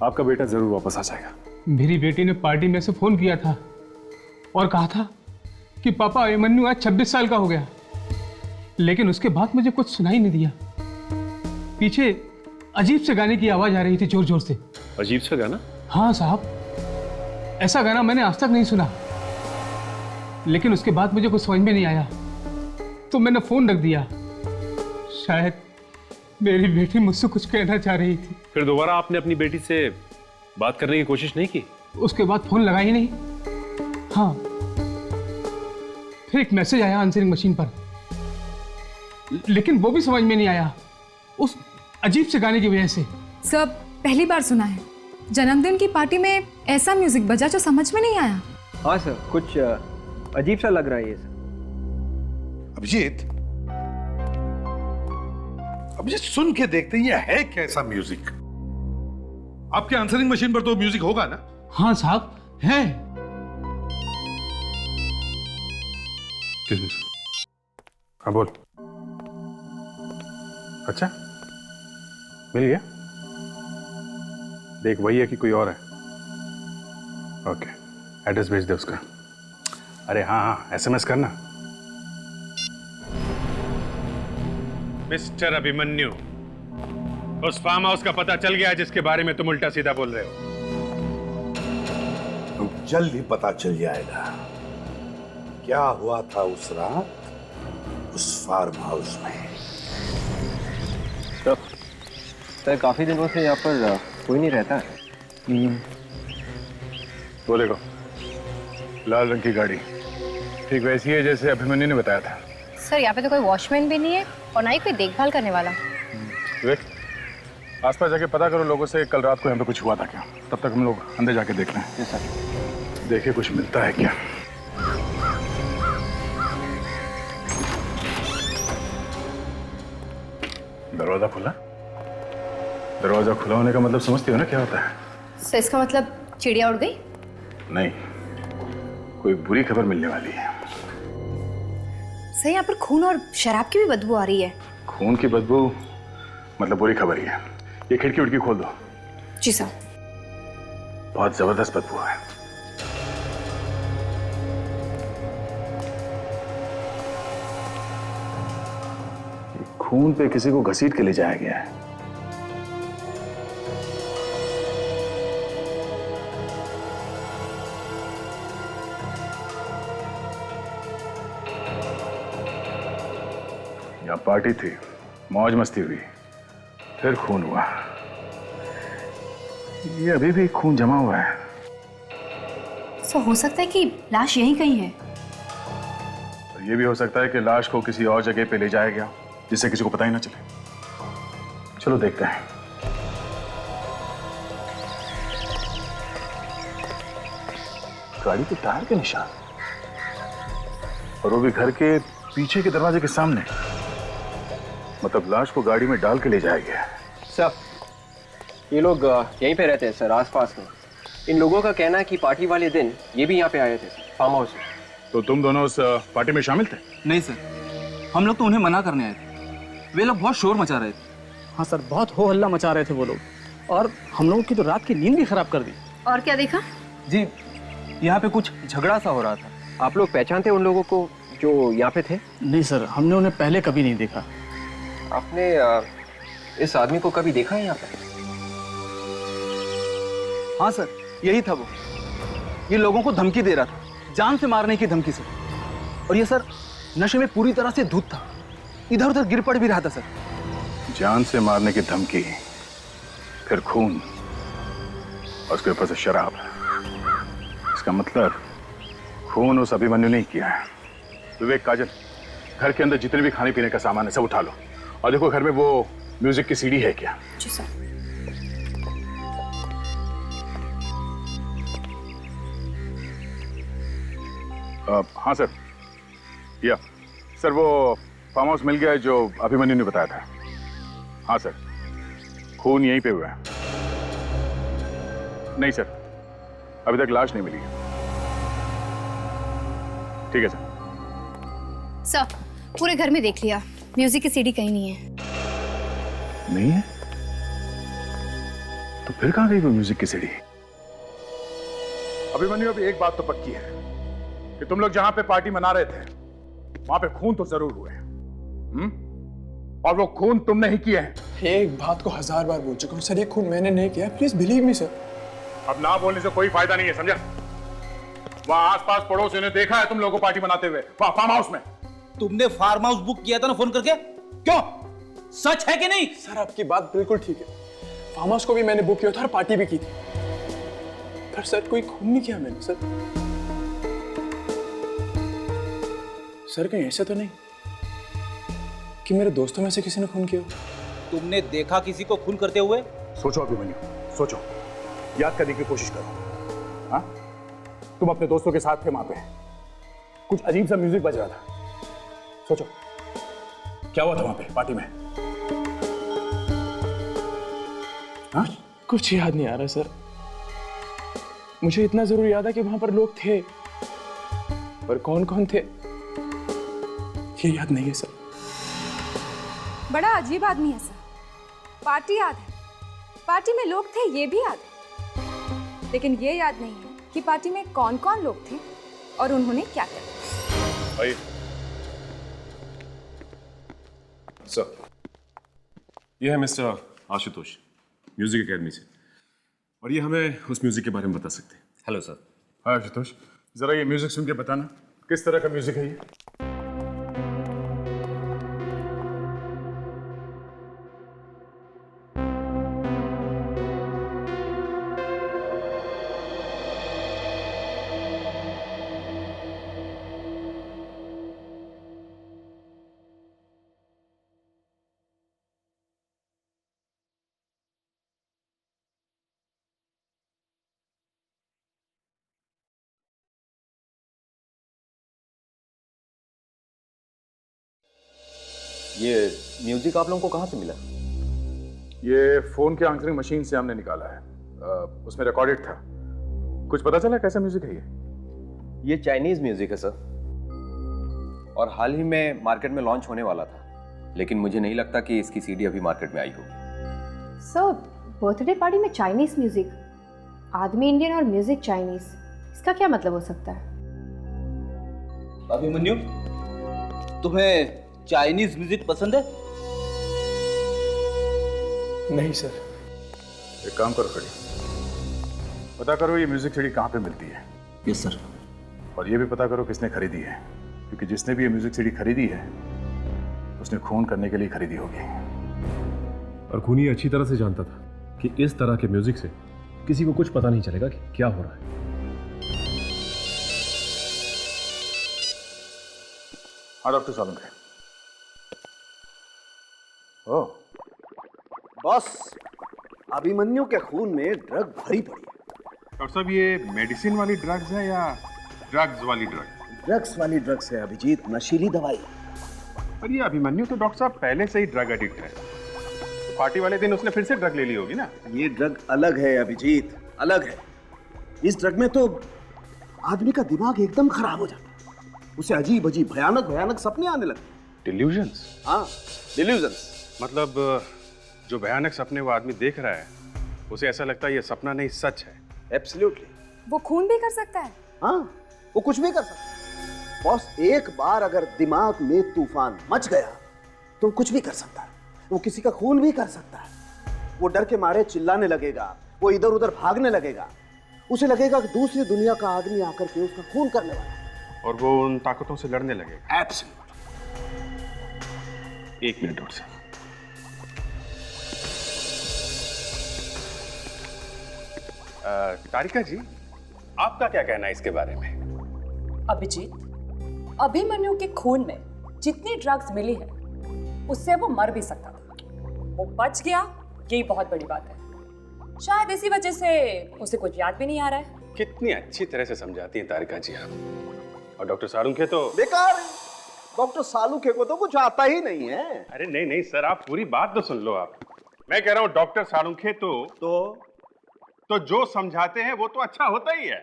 आपका बेटा जरूर वापस आ जाएगा। मेरी बेटी ने पार्टी में से फोन किया था और कहा था कि पापा अभिमन्यु आज 26 साल का हो गया, लेकिन उसके बाद मुझे कुछ सुनाई नहीं दिया। पीछे अजीब से गाने की आवाज आ रही थी, जोर जोर से। अजीब सा गाना? हाँ साहब, ऐसा गाना मैंने आज तक नहीं सुना। लेकिन उसके बाद मुझे कुछ समझ में नहीं आया तो मैंने फोन रख दिया। शायद मेरी बेटी मुझसे कुछ कहना चाह रही थी। फिर दोबारा आपने अपनी बेटी से बात करने की कोशिश नहीं की? उसके बाद फोन लगा ही नहीं। हाँ, फिर एक मैसेज आया आंसरिंग मशीन पर, लेकिन वो भी समझ में नहीं आया उस अजीब से गाने की वजह से। सब पहली बार सुना है, जन्मदिन की पार्टी में ऐसा म्यूजिक बजा जो समझ में नहीं आया। हाँ सर, कुछ अजीब सा लग रहा है ये सर। अभिजीत, अभिजीत सुन के देखते हैं ये है कैसा म्यूजिक? आपके आंसरिंग मशीन पर तो म्यूजिक होगा ना? हाँ साहब, है। हाँ बोल। अच्छा, मिल गया? देख वही है कि कोई और है? ओके, एड्रेस भेज दे उसका। अरे हाँ हाँ, एसएमएस करना। मिस्टर अभिमन्यु, उस फार्म हाउस का पता चल गया जिसके बारे में तुम उल्टा सीधा बोल रहे हो? तो जल्द ही पता चल जाएगा क्या हुआ था उस रात उस फार्म हाउस में। सर काफी दिनों से यहाँ पर कोई नहीं रहता है। वो देखो, लाल रंग की गाड़ी ठीक वैसी है जैसे अभिमन्यु ने बताया था। सर यहाँ पे तो कोई वॉचमैन भी नहीं है और ना ही कोई देखभाल करने वाला। देख, आसपास जाके पता करो लोगों से कल रात को यहाँ पे कुछ हुआ था क्या। तब तक हम लोग अंदर जाके देख लें। देखिए कुछ मिलता है क्या। दरवाजा खुला? दरवाजा खुला होने का मतलब समझती हो ना क्या होता है? सर इसका मतलब चिड़िया उड़ गई? नहीं, कोई बुरी खबर मिलने वाली है। सर यहाँ पर खून और शराब की भी बदबू आ रही है। खून की बदबू मतलब बुरी खबर ही है। ये खिड़की उड़की खोल दो। जी सर। बहुत जबरदस्त बदबू है। खून पे किसी को घसीट के ले जाया गया है। यहाँ पार्टी थी, मौज मस्ती हुई, फिर खून हुआ। ये अभी भी खून जमा हुआ है। सो हो सकता है कि लाश यहीं कहीं है। और ये भी हो सकता है कि लाश को किसी और जगह पे ले जाया गया जिससे किसी को पता ही ना चले। चलो देखते हैं। गाड़ी के टायर के निशान, और वो भी घर के पीछे के दरवाजे के सामने। मतलब लाश को गाड़ी में डाल के ले जाया गया। सर ये लोग यहीं पे रहते हैं सर, आसपास में। इन लोगों का कहना है कि पार्टी वाले दिन ये भी यहाँ पे आए थे फार्म हाउस में। तो तुम दोनों उस पार्टी में शामिल थे? नहीं सर, हम लोग तो उन्हें मना करने आए थे। वे लोग बहुत शोर मचा रहे थे। हाँ सर, बहुत हो हल्ला मचा रहे थे वो लोग, और हम लोगों की तो रात की नींद भी खराब कर दी। और क्या देखा? जी, यहाँ पे कुछ झगड़ा सा हो रहा था। आप लोग पहचानते उन लोगों को जो यहाँ पे थे? नहीं सर, हमने उन्हें पहले कभी नहीं देखा। आपने इस आदमी को कभी देखा है यहाँ पे? हाँ सर, यही था वो। ये लोगों को धमकी दे रहा था, जान से मारने की धमकी सर। और ये सर नशे में पूरी तरह से धुत था, इधर उधर गिर पड़ भी रहा था सर। जान से मारने की धमकी, फिर खून और उसके ऊपर से शराब। इसका मतलब खून उस अभिमन्यु ने किया है। विवेक, काजल, घर के अंदर जितने भी खाने पीने का सामान है सब उठा लो। और देखो घर में वो म्यूजिक की सीडी है क्या? जी सर। हाँ सर। या सर, वो फार्म हाउस मिल गया है जो अभिमन्यु ने बताया था। हाँ सर, खून यहीं पे हुआ है। नहीं सर, अभी तक लाश नहीं मिली है। ठीक है सर। सर, पूरे घर में देख लिया, म्यूजिक की सीडी कहीं नहीं है। नहीं है? तो फिर कहां गई वो म्यूजिक की सीडी? अभिमन्यु, अभी एक बात तो पक्की है कि तुम लोग जहां पे पार्टी मना रहे थे वहां पे खून तो जरूर हुए हैं। और वो खून तुमने ही किए हैं। एक बात को 1000 बार बोल चुका हूं सर, ये खून मैंने नहीं किया, प्लीज बिलीव मी सर। अब ना बोलने से कोई फायदा नहीं है, समझा? वहां आसपास पड़ोसियों ने देखा है तुम लोगों को पार्टी मनाते हुए, वहां फार्म हाउस में। तुमने फार्म हाउस बुक किया था ना फोन करके? क्यों? सच है कि नहीं? सर आपकी बात बिल्कुल ठीक है, फार्म हाउस को भी मैंने बुक किया था और पार्टी भी की थी, पर सर कोई खून नहीं किया मैंने सर। सर कहीं ऐसा तो नहीं कि मेरे दोस्तों में से किसी ने खून किया? तुमने देखा किसी को खून करते हुए? सोचो अभिमन्यु, सोचो, याद करने की कोशिश करो। हाँ, तुम अपने दोस्तों के साथ थे वहां पे, कुछ अजीब सा म्यूजिक बज रहा था। सोचो क्या हुआ था वहां पे पार्टी में? हाँ? कुछ याद नहीं आ रहा सर। मुझे इतना जरूर याद है कि वहां पर लोग थे, पर कौन कौन थे ये याद नहीं है सर। बड़ा अजीब आदमी है सर। पार्टी याद है, पार्टी में लोग थे ये भी याद है, लेकिन ये याद नहीं है कि पार्टी में कौन कौन लोग थे और उन्होंने क्या किया। आइए सर, ये है मिस्टर आशुतोष, म्यूजिक एकेडमी से, और ये हमें उस म्यूजिक के बारे में बता सकते हैं। Hello sir. हाँ आशुतोष, जरा ये म्यूजिक सुन के बताना किस तरह का म्यूजिक है ये? ये म्यूजिक आप लोगों को कहाँ से मिला? ये फोन के आंसरिंग मशीन से हमने निकाला है, उसमें रिकॉर्डेड था। कुछ पता चला कैसा म्यूजिक है ये? ये चाइनीज म्यूजिक है सर, और हाल ही में मार्केट में लॉन्च होने वाला था, लेकिन मुझे नहीं लगता कि इसकी सीडी अभी मार्केट में आई होगी। सर, बर्थडे पार्टी में चाइनीज म्यूजिक, आदमी इंडियन और म्यूजिक चाइनीज, इसका क्या मतलब हो सकता है? अभिमन्यु, तुम्हें चाइनीज म्यूजिक पसंद है? नहीं सर। एक काम करो खड़ी, पता करो ये म्यूजिक सीडी कहाँ पे मिलती है। Yes sir. और ये भी पता करो किसने खरीदी है, क्योंकि जिसने भी ये म्यूजिक सीडी खरीदी है उसने खून करने के लिए खरीदी होगी। और खूनी अच्छी तरह से जानता था कि इस तरह के म्यूजिक से किसी को कुछ पता नहीं चलेगा कि क्या हो रहा है। हाँ डॉक्टर सालुंखे। ओह बॉस, अभिमन्यु के खून में ड्रग भरी पड़ी है। डॉक्टर साहब, ये मेडिसिन वाली ड्रग्स है या ड्रग्स वाली ड्रग? ड्रग्स वाली ड्रग्स है अभिजीत, नशीली दवाई। पर ये अभिमन्यु तो डॉक्टर साहब पहले से ही ड्रग एडिक्ट है, तो पार्टी वाले दिन उसने फिर से ड्रग ले ली होगी ना? ये ड्रग अलग है अभिजीत, अलग है। इस ड्रग में तो आदमी का दिमाग एकदम खराब हो जाता है, उसे अजीब अजीब भयानक भयानक सपने आने लगते। डिल्यूजन्स? हाँ, डिल्यूजन्स। मतलब जो भयानक सपने वो आदमी देख रहा है उसे ऐसा लगता है ये सपना नहीं सच है। एब्सोल्युटली। वो खून भी कर सकता है। हाँ, वो कुछ भी कर सकता है। बॉस, एक बार अगर दिमाग में तूफान मच गया तो कुछ भी कर सकता है। वो किसी का खून भी कर सकता है। वो डर के मारे चिल्लाने लगेगा, वो इधर उधर भागने लगेगा, उसे लगेगा कि दूसरी दुनिया का आदमी आकर के उसका खून करने वाला है। और वो उन ताकतों से लड़ने लगेगा। एब्सोल्युट। 1 मिनट और सर। तारिका जी, आपका क्या कहना है इसके बारे में? अभिजीत, अभिमन्यु के खून में जितनी ड्रग्स मिली है उससे वो मर भी सकता था, वो बच गया, यही बहुत बड़ी बात है। शायद इसी वजह से उसे कुछ याद भी नहीं आ रहा है। कितनी अच्छी तरह से समझाती हैं तारिका जी आप। और डॉक्टर सालुंखे तो बेकार, डॉक्टर सालुंखे को तो कुछ आता ही नहीं है। अरे नहीं नहीं सर, आप पूरी बात तो सुन लो। आप, मैं कह रहा हूँ डॉक्टर सालुंखे तो जो समझाते हैं वो तो अच्छा होता ही है।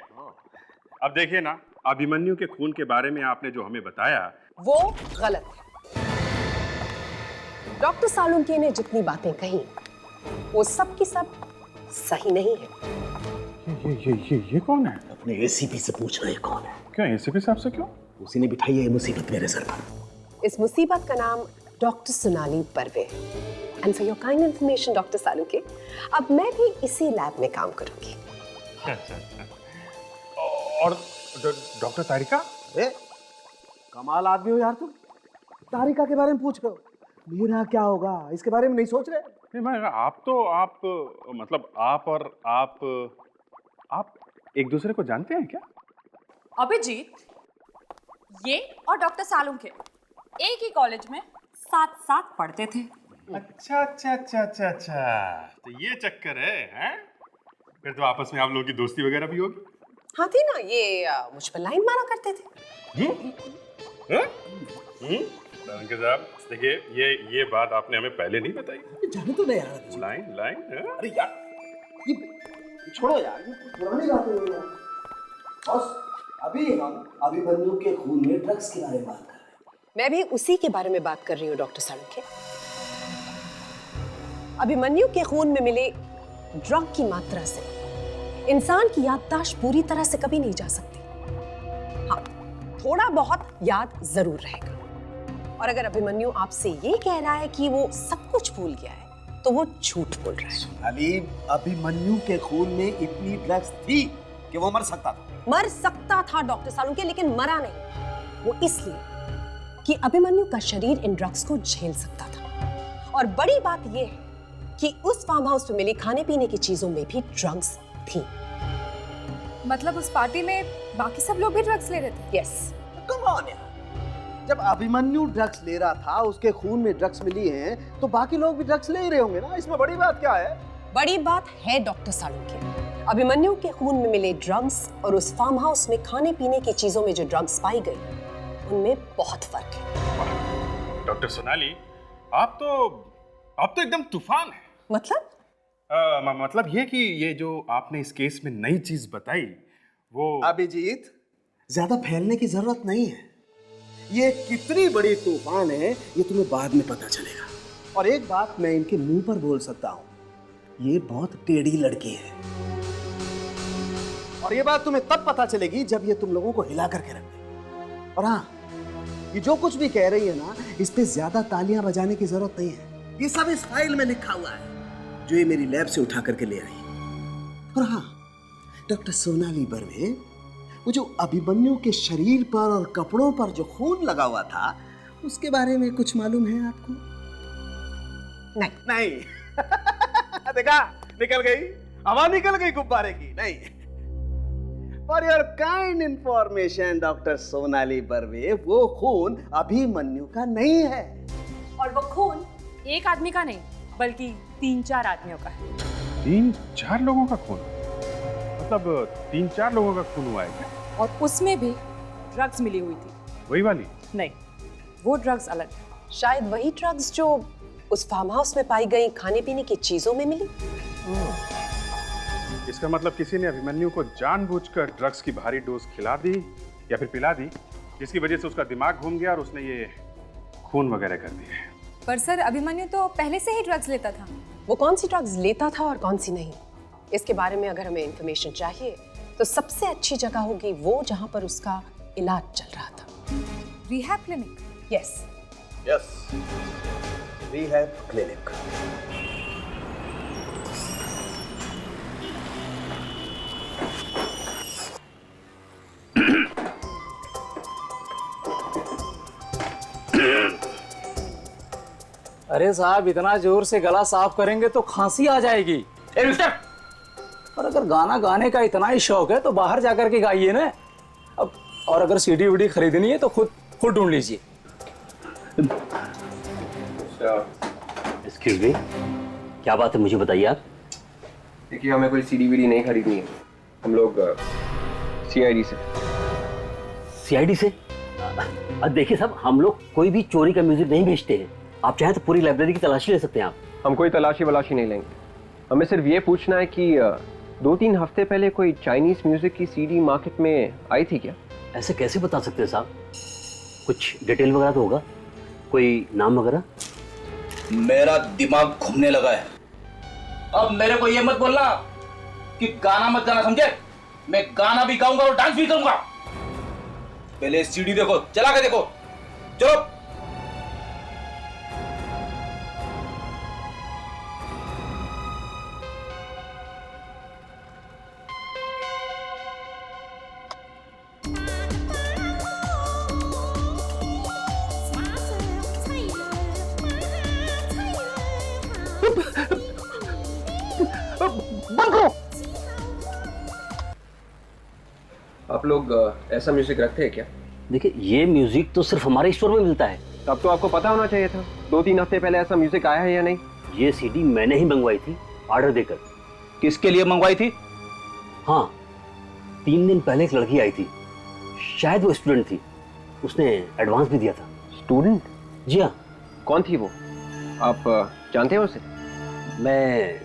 अब देखिए ना, अभिमन्यु के खून के बारे में आपने जो हमें बताया वो गलत है। डॉक्टर सालुंखे ने जितनी बातें कही वो सब की सब सही नहीं है। ये कौन है? अपने एसीपी से पूछ रहे कौन है। क्यों एसीपी साहब से? क्यों? उसी ने बिठाई है ये मुसीबत मेरे सर पर। इस मुसीबत का नाम doctor Sonali Barve. And for your kind information doctor Salunkhe, अब मैं भी इसी लैब में काम करूंगी। और डॉक्टर तारिका? कमाल आदमी हो यार तुम, तारिका के बारे में पूछ रहे हो। मेरा क्या होगा इसके बारे में नहीं सोच रहे? नहीं, मैं आप मतलब आप एक दूसरे को जानते हैं क्या? अभिजीत, ये और डॉक्टर सालुंखे एक ही कॉलेज में साथ साथ पढ़ते थे। अच्छा, तो ये चक्कर है? फिर तो आपस में आप लोगों की दोस्ती वगैरह भी होगी। हाँ थी ना, ये मुझ पर लाइन मारा करते थे। सालुंखे साहब देखिए, ये बात आपने हमें पहले नहीं बताई। जाने तो नहीं यार। लाइन अरे यार ये छोड़ो यार, ये पुरानी बातें हो यार। बस अभी हम अभिमन्यु के खून में ड्रग्स के बारे में बात कर रहे हैं। मैं भी उसी के बारे में बात कर रही हूँ डॉक्टर सालुंखे। अभिमन्यु के खून में मिले ड्रग की मात्रा से इंसान की याददाश्त पूरी तरह से कभी नहीं जा सकती। हाँ, थोड़ा बहुत याद जरूर रहेगा। और अगर अभिमन्यु आपसे ये कह रहा है कि वो सब कुछ भूल गया है तो वो झूठ बोल रहा है। अली, अभिमन्यु के खून में इतनी ड्रग्स थी कि वो मर सकता था। मर सकता था डॉक्टर सालुंखे, लेकिन मरा नहीं। वो इसलिए कि अभिमन्यु का शरीर इन ड्रग्स को झेल सकता था। और बड़ी बात यह है कि उस फार्म हाउस में मिले खाने पीने की चीजों में भी ड्रग्स थी। मतलब उस पार्टी में बाकी सब लोग भी ड्रग्स ले रहे थे? यस। कम ऑन यार, जब अभिमन्यु ड्रग्स ले रहा था, उसके खून में ड्रग्स मिली हैं, तो बाकी लोग भी ड्रग्स ले ही रहे होंगे ना। इसमें बड़ी बात क्या है? बड़ी बात है डॉक्टर सालुंखे, अभिमन्यु के खून में मिले ड्रग्स और उस फार्म हाउस में खाने पीने की चीजों में जो ड्रग्स पाई गई उनमें बहुत फर्क है। डॉक्टर सोनाली, आप तो एकदम तूफान है। मतलब? मतलब ये कि ये जो आपने इस केस में नई चीज बताई वो। अभिजीत, ज्यादा फैलने की जरूरत नहीं है। ये कितनी बड़ी तूफान है ये तुम्हें बाद में पता चलेगा। और एक बात मैं इनके मुंह पर बोल सकता हूँ, ये बहुत टेढ़ी लड़की है। और ये बात तुम्हें तब पता चलेगी जब ये तुम लोगों को हिला करके रख दे। और हाँ, ये जो कुछ भी कह रही है ना, इस पे ज्यादा तालियां बजाने की जरूरत नहीं है। ये सब इस फाइल में लिखा हुआ है जो ये मेरी लैब से उठा करके ले आई। और हाँ, डॉक्टर सोनाली बर्वे, वो जो अभिमन्यु के शरीर पर और कपड़ों पर जो खून लगा हुआ था, उसके बारे में कुछ मालूम है आपको? नहीं। देखा, निकल गई हवा, निकल गई गुब्बारे की। नहीं। For your kind information doctor Sonali Barve, वो खून अभिमन्यु का नहीं है। और वो खून एक आदमी का नहीं बल्कि 3-4 आदमियों का है। 3-4 लोगों का खून? मतलब 3-4 लोगों का खून हुआ है क्या? और उसमें भी ड्रग्स मिली हुई थी। वही वाली? नहीं, वो ड्रग्स अलग है। शायद वही ड्रग्स जो उस फार्म हाउस में पाई गई खाने पीने की चीजों में मिली। इसका मतलब किसी ने अभिमन्यु को जानबूझकर ड्रग्स की भारी डोज खिला दी या फिर पिला दी, जिसकी वजह से उसका दिमाग घूम गया और उसने ये खून वगैरह कर दिए। पर सर, अभिमन्यु तो पहले से ही ड्रग्स लेता था। वो कौन सी ड्रग्स लेता था और कौन सी नहीं, इसके बारे में अगर हमें इंफॉर्मेशन चाहिए तो सबसे अच्छी जगह होगी वो जहां पर उसका इलाज चल रहा था। Rehab clinic? Yes. Rehab clinic. अरे साहब इतना जोर से गला साफ करेंगे तो खांसी आ जाएगी। ए मिस्टर, और अगर गाना गाने का इतना ही शौक है तो बाहर जाकर के गाइए ना। अब और अगर सीडी वीडी खरीदनी है तो खुद ढूंढ लीजिए। एक्सक्यूज मी, क्या बात है मुझे बताइए आप। देखिए हमें कोई सीडी वीडी नहीं खरीदनी है, हम लोग सीआईडी से। सीआईडी से? अब देखिए साहब, हम लोग कोई भी चोरी का म्यूजिक नहीं बेचते हैं। आप चाहें तो पूरी लाइब्रेरी की तलाशी ले सकते हैं आप। हम कोई तलाशी वलाशी नहीं लेंगे, हमें सिर्फ ये पूछना है कि 2-3 हफ्ते पहले कोई चाइनीज म्यूजिक की सीडी मार्केट में आई थी क्या? ऐसे कैसे बता सकते हैं साहब, कुछ डिटेल वगैरह तो होगा, कोई नाम वगैरह? मेरा दिमाग घूमने लगा है। अब मेरे को ये मत बोलना कि गाना मत गाना, समझे? मैं गाना भी गाऊंगा और डांस भी करूंगा। पहले सीडी देखो, चला के देखो, चलो। आप लोग ऐसा म्यूजिक रखते हैं क्या? देखिए ये म्यूजिक तो सिर्फ हमारे स्टोर में मिलता है। तब तो आपको पता होना चाहिए था, 2-3 हफ्ते पहले ऐसा म्यूजिक आया है या नहीं? ये सीडी मैंने ही मंगवाई थी ऑर्डर देकर। किसके लिए मंगवाई थी? हाँ, 3 दिन पहले एक लड़की आई थी, शायद वो स्टूडेंट थी, उसने एडवांस भी दिया था। स्टूडेंट? जी हाँ। कौन थी वो, आप जानते हैं उसे? मैं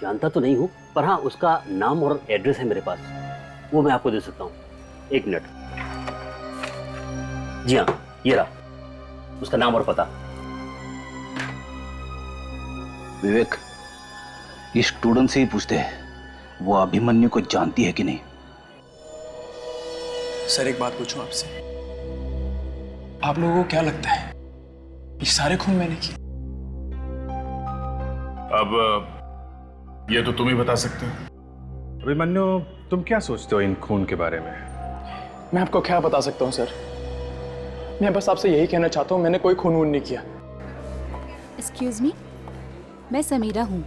जानता तो नहीं हूँ, पर हाँ उसका नाम और एड्रेस है मेरे पास, वो मैं आपको दे सकता हूँ। 1 मिनट। जी हाँ, ये रहा उसका नाम और पता। विवेक, इस स्टूडेंट से ही पूछते हैं वो अभिमन्यु को जानती है कि नहीं। सर एक बात पूछूं आपसे, आप लोगों को क्या लगता है ये सारे खून मैंने किए? अब ये तो तुम ही बता सकते हो। अभिमन्यु, तुम क्या सोचते हो इन खून के बारे में? मैं आपको क्या बता सकता हूँ सर, मैं बस आपसे यही कहना चाहता हूँ, मैंने कोई खून वून नहीं किया। एक्सक्यूज मी, मैं समीरा हूँ,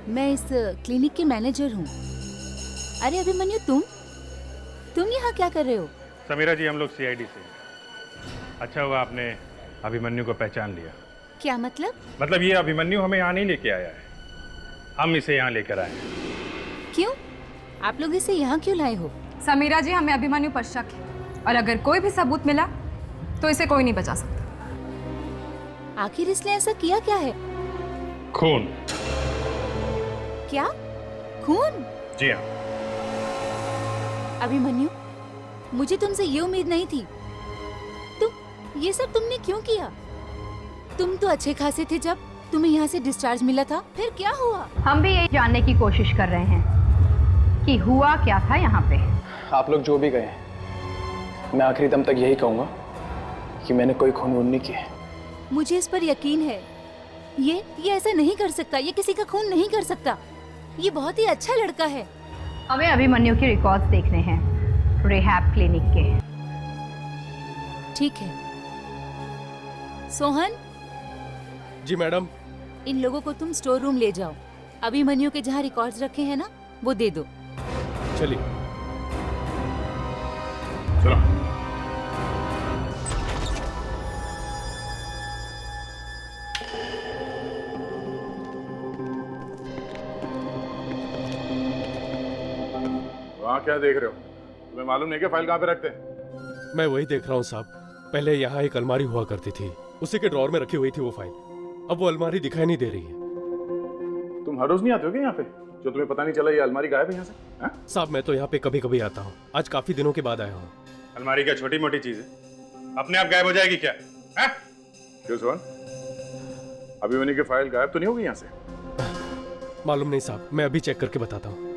मैं इस क्लिनिक की मैनेजर हूँ। अरे अभिमन्यु, तुम यहाँ क्या कर रहे हो? समीरा जी, हम लोग सीआईडी से हैं। अच्छा हुआ आपने अभिमन्यु को पहचान लिया। क्या मतलब? मतलब ये अभिमन्यु हमें यहाँ नहीं लेके आया है, हम इसे यहाँ लेकर आए हैं। क्यों? आप लोग इसे यहाँ क्यों लाए हो? समीरा जी, हमें अभिमन्यु पर शक है और अगर कोई भी सबूत मिला तो इसे कोई नहीं बचा सकता। आखिर इसने ऐसा किया क्या है? खून। क्या? खून? जी हाँ। अभिमन्यु, मुझे तुमसे ये उम्मीद नहीं थी। ये सब तुमने क्यों किया? तुम तो अच्छे खासे थे जब तुम्हें यहाँ से डिस्चार्ज मिला था, फिर क्या हुआ? हम भी यही जानने की कोशिश कर रहे हैं कि हुआ क्या था यहाँ पे। आप लोग जो भी गए, मैं आखिरी दम तक यही कहूंगा कि मैंने कोई खून वून नहीं किया। मुझे इस पर यकीन है, ये ऐसा नहीं कर सकता, ये किसी का खून नहीं कर सकता। ये बहुत ही अच्छा लड़का है। हमें अभिमन्यु के रिकॉर्ड्स देखने हैं रिहैब क्लिनिक के। ठीक है सोहन। जी मैडम। इन लोगों को तुम स्टोर रूम ले जाओ, अभिमन्यु के जहाँ रिकॉर्ड्स रखे हैं ना वो दे दो। चलिए। चलो। वहाँ क्या देख रहे हो? तुम्हें मालूम नहीं क्या फाइल कहाँ पे रखते हैं? मैं वही देख रहा हूँ साहब। पहले यहाँ एक अलमारी हुआ करती थी, उसी के ड्रॉर में रखी हुई थी वो फाइल। अब वो अलमारी दिखाई नहीं दे रही है। तुम हर रोज नहीं आते हो क्या यहाँ पे, जो तुम्हें पता नहीं चला ये अलमारी गायब है यहाँ से? साहब मैं तो यहाँ पे कभी कभी आता हूँ, आज काफी दिनों के बाद आया हूँ। अलमारी क्या छोटी मोटी चीज है, अपने आप गायब हो जाएगी क्या? क्यों सोहन, अभिमन्यु की फाइल गायब तो नहीं होगी यहाँ से? मालूम नहीं साहब, मैं अभी चेक करके बताता हूँ।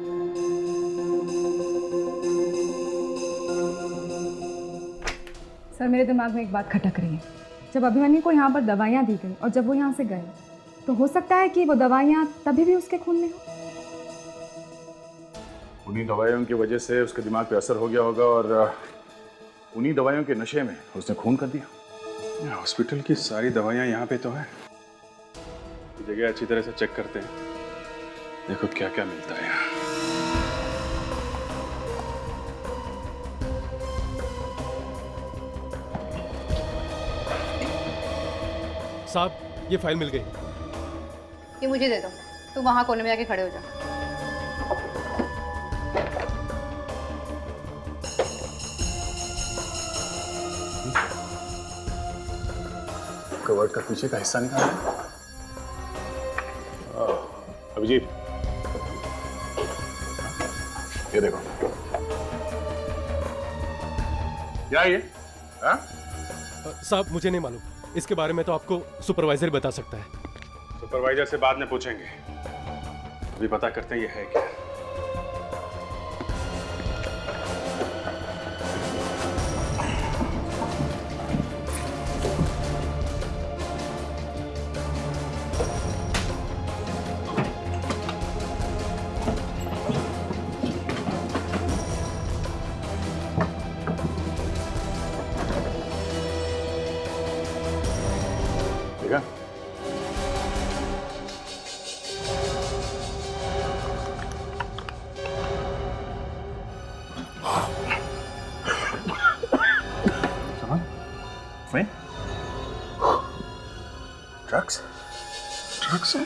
सर मेरे दिमाग में एक बात खटक रही है। जब अभिमन्यु को यहाँ पर दवाइयाँ दी गई और जब वो यहाँ से गए, तो हो सकता है कि वो दवाइयाँ तभी भी उसके खून में हो। उन्हीं दवाइयों की वजह से उसके दिमाग पे असर हो गया होगा और उन्हीं दवाइयों के नशे में उसने खून कर दिया। हॉस्पिटल की सारी दवाइयाँ यहाँ पे तो है, जगह अच्छी तरह से चेक करते हैं, देखो क्या क्या मिलता है यहाँ। साहब, ये फाइल मिल गई। ये मुझे दे दो, तुम वहां कोने में जाके खड़े हो जाओ। कवर्ड का पीछे का हिस्सा निकाला। अभिजीत, ये देखो। क्या ये? साहब, मुझे नहीं मालूम, इसके बारे में तो आपको सुपरवाइजर बता सकता है। सुपरवाइजर से बाद में पूछेंगे, अभी पता करते हैं ये है क्या। देखा? ड्रग्स? ड्रग्स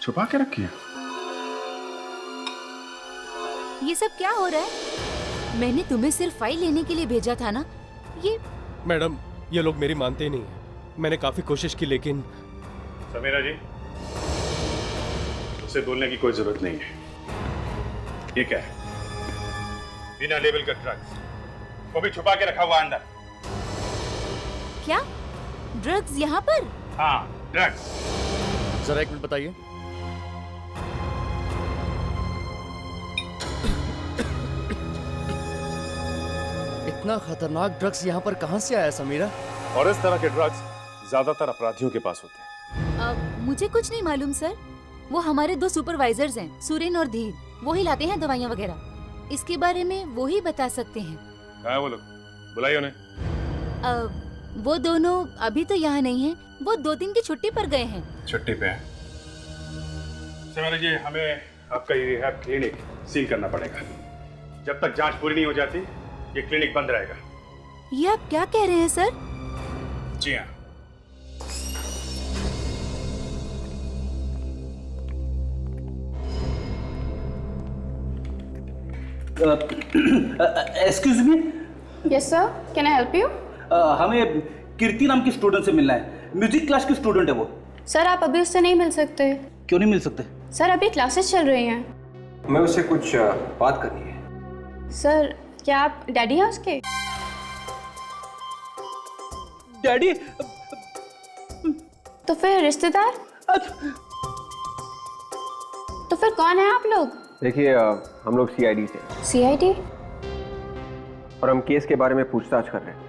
छुपा के रखी है। ये सब क्या हो रहा है? मैंने तुम्हें सिर्फ फाइल लेने के लिए भेजा था ना। ये मैडम, ये लोग मेरी मानते ही नहीं है। मैंने काफी कोशिश की, लेकिन समीरा जी, उसे बोलने की कोई जरूरत नहीं है। ये क्या है? बिना लेबल का ड्रग्स, वो भी छुपा के रखा हुआ अंदर। क्या ड्रग्स यहाँ पर? हाँ, ड्रग्स। जरा एक मिनट बताइए। इतना खतरनाक ड्रग्स यहाँ पर कहाँ से आया समीरा? और इस तरह के ड्रग्स ज्यादातर अपराधियों के पास होते हैं। मुझे कुछ नहीं मालूम सर। वो हमारे 2 सुपरवाइजर्स हैं, सुरेन और धीर। वो ही लाते हैं दवाइयाँ वगैरह। इसके बारे में वो ही बता सकते हैं। कहाँ है वो लोग? बुलाइए उन्हें। वो दोनों अभी तो यहाँ नहीं हैं। वो 2 दिन की छुट्टी पर गए हैं। छुट्टी पे हैं। समीरा जी, हमें आपका ये रिहैब क्लिनिक सील करना पड़ेगा। जब तक जांच पूरी नहीं हो जाती, ये क्लिनिक बंद रहेगा। ये आप क्या कह रहे हैं सर? जी हाँ। Excuse me. Yes sir, can I help you? हमें कीर्ति नाम की स्टूडेंट से मिलना है। म्यूजिक क्लास की स्टूडेंट है वो। सर, आप अभी उससे नहीं मिल सकते। क्यों नहीं मिल सकते? सर, अभी क्लासेस चल रही हैं। मैं उससे कुछ बात करनी है। सर, क्या आप डैडी हैं उसके? डैडी? तो फिर रिश्तेदार? तो फिर कौन है आप लोग? देखिए, हम लोग सीआईडी से। सीआईडी? और हम केस के बारे में पूछताछ कर रहे हैं।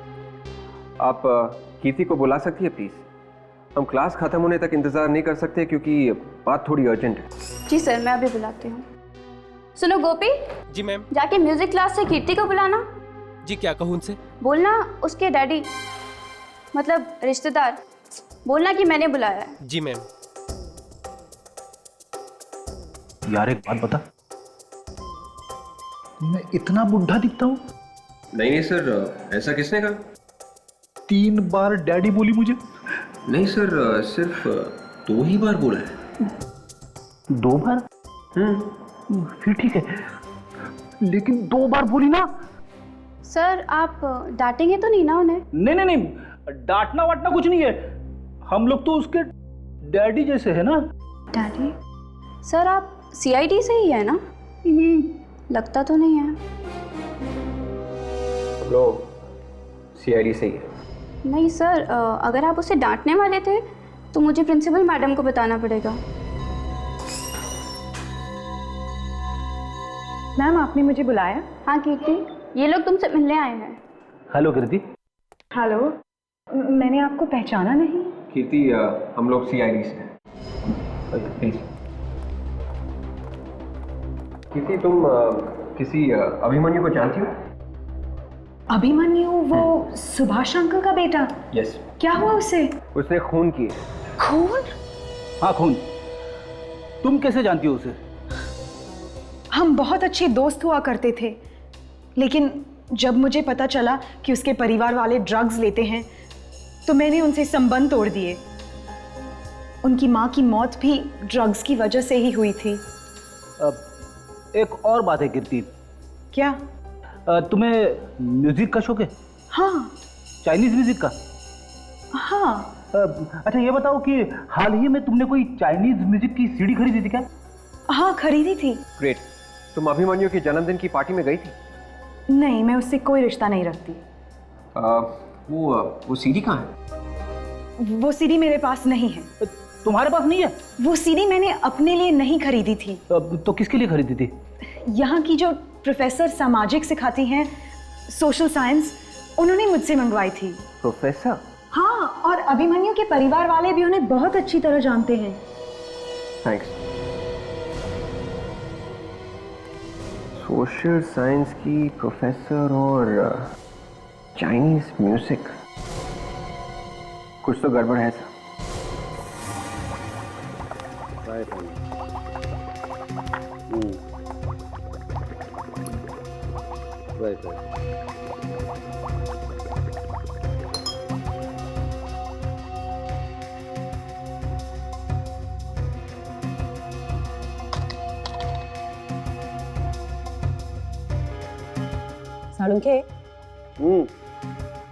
आप कीर्ति को बुला सकती है प्लीज? हम क्लास खत्म होने तक इंतजार नहीं कर सकते, क्योंकि बात थोड़ी अर्जेंट है। जी सर, मैं अभी बुलाती हूँ। सुनो गोपी। जी मैम। जाके म्यूजिक क्लास से कीर्ति को बुलाना। जी, क्या कहूँ उनसे? बोलना उसके डैडी, मतलब रिश्तेदार, बोलना कि मैंने बुलाया है। जी मैम। यार एक बात बता, मैं इतना बुढ़ा दिखता हूँ? नहीं सर, ऐसा किसने कहा? 3 बार डैडी बोली मुझे। नहीं सर, सिर्फ 2 ही बार बोला है। 2 बार? फिर ठीक है, लेकिन 2 बार बोली ना। सर, आप डांटेंगे तो नहीं ना उन्हें? नहीं नहीं नहीं, डांटना वाटना कुछ नहीं है। हम लोग तो उसके डैडी जैसे है ना। डैडी? सर, आप सीआईडी से ही है ना? लगता तो नहीं है। हम लोग सीआईडी से ही है। नहीं सर, अगर आप उसे डांटने वाले थे तो मुझे प्रिंसिपल मैडम को बताना पड़ेगा। मैम, आपने मुझे बुलाया? हाँ कीर्ति, ये लोग तुमसे मिलने आए हैं। हेलो कीर्ति। हेलो, मैंने आपको पहचाना नहीं। कीर्ति, हम लोग सीआईडी से हैं। प्लीज कीर्ति, तुम किसी अभिमन्यु को जानती हो? अभिमन्यु? वो सुभाष अंकल का बेटा? यस। क्या हुआ उसे? उसने खून किए। खून? हाँ खून, तुम कैसे जानती हो उसे? हम बहुत अच्छे दोस्त हुआ करते थे, लेकिन जब मुझे पता चला कि उसके परिवार वाले ड्रग्स लेते हैं तो मैंने उनसे संबंध तोड़ दिए। उनकी माँ की मौत भी ड्रग्स की वजह से ही हुई थी। अब एक और बात है कीर्ति। क्या? तुम्हें म्यूजिक का शौक है? हाँ। चाइनीज म्यूजिक का? हाँ। अच्छा ये बताओ कि हाल ही में तुमने कोई चाइनीज म्यूजिक की सीडी खरीदी थी क्या? हाँ खरीदी थी। ग्रेट। तुम अभिमन्यु के जन्मदिन की पार्टी में गई थी? नहीं, मैं उससे कोई रिश्ता नहीं रखती। वो सीडी कहाँ है? वो सीडी मेरे पास नहीं है। तुम्हारे पास नहीं है? वो सीडी मैंने अपने लिए नहीं खरीदी थी। तो किसके लिए खरीदी थी? यहाँ की जो प्रोफेसर सामाजिक सिखाती हैं, सोशल साइंस, उन्होंने मुझसे मंगवाई थी। प्रोफेसर? हाँ, और अभिमन्यु के परिवार वाले भी उन्हें बहुत अच्छी तरह जानते हैं। थैंक्स। सोशल साइंस की प्रोफेसर और चाइनीज म्यूजिक, कुछ तो गड़बड़ है सर। सालुंखे,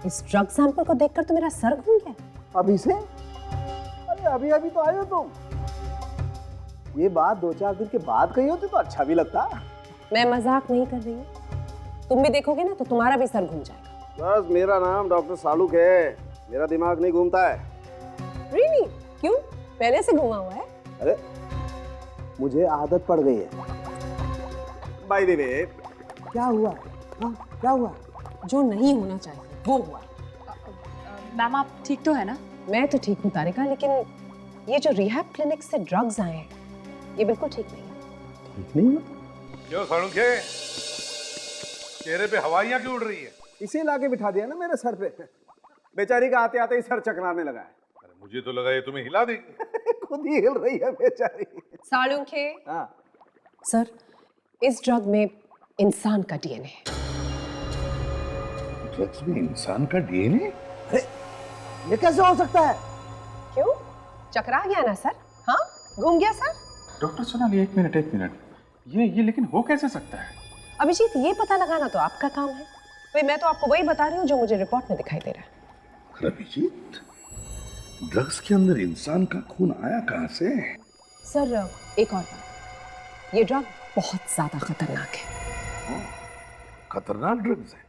इस ड्रग सैंपल को देखकर तो मेरा सर घूम गया। अभी से? अरे अभी अभी तो आए हो तुम। ये बात 2-4 दिन के बाद कही होती तो अच्छा भी लगता। मैं मजाक नहीं कर रही हूँ, तुम भी देखोगे ना तो तुम्हारा भी सर घूम जाएगा। बस मेरा नाम डॉक्टर सालुक है, मेरा दिमाग नहीं घूमता है। Really? क्यों? पहले से घुमा हुआ है? अरे मुझे आदत पड़ गई है। बाय द वे, क्या हुआ? हाँ क्या हुआ? जो नहीं होना चाहिए वो हुआ। मैम आप ठीक तो है ना? मैं तो ठीक हूँ तारिका, लेकिन ये जो रिहैब क्लिनिक से ड्रग्स आए हैं ये बिल्कुल ठीक नहीं है। ठीक नहीं है? क्यों सालुंखे, चेहरे पे हवाइयां क्यों उड़ रही है? इसे लाके बिठा दिया ना मेरे सर पे, बेचारी का आते आते ही सर चकराने लगा है। अरे मुझे तो लगा ये तुम्हें हिला देगी। खुद ही हिल रही है बेचारी। सालुंखे। हाँ सर, इस ड्रग में इंसान का डीएनए है। ड्रग्स में इंसान का डीएनए? अरे ये कैसे हो सकता है? क्यों? चकरा गया ना सर? हाँ, घूम गया सर? डॉक्टर सोनाली एक मिनट, ये लेकिन हो कैसे सकता है? अभिजीत, ये पता लगाना तो आपका काम है। भाई मैं तो आपको वही बता रही हूँ जो मुझे रिपोर्ट में दिखाई दे रहा है। अभिजीत, ड्रग्स के अंदर इंसान का खून आया कहाँ से? सर एक और बात, ये ड्रग बहुत ज्यादा खतरनाक है। खतरनाक ड्रग्स है?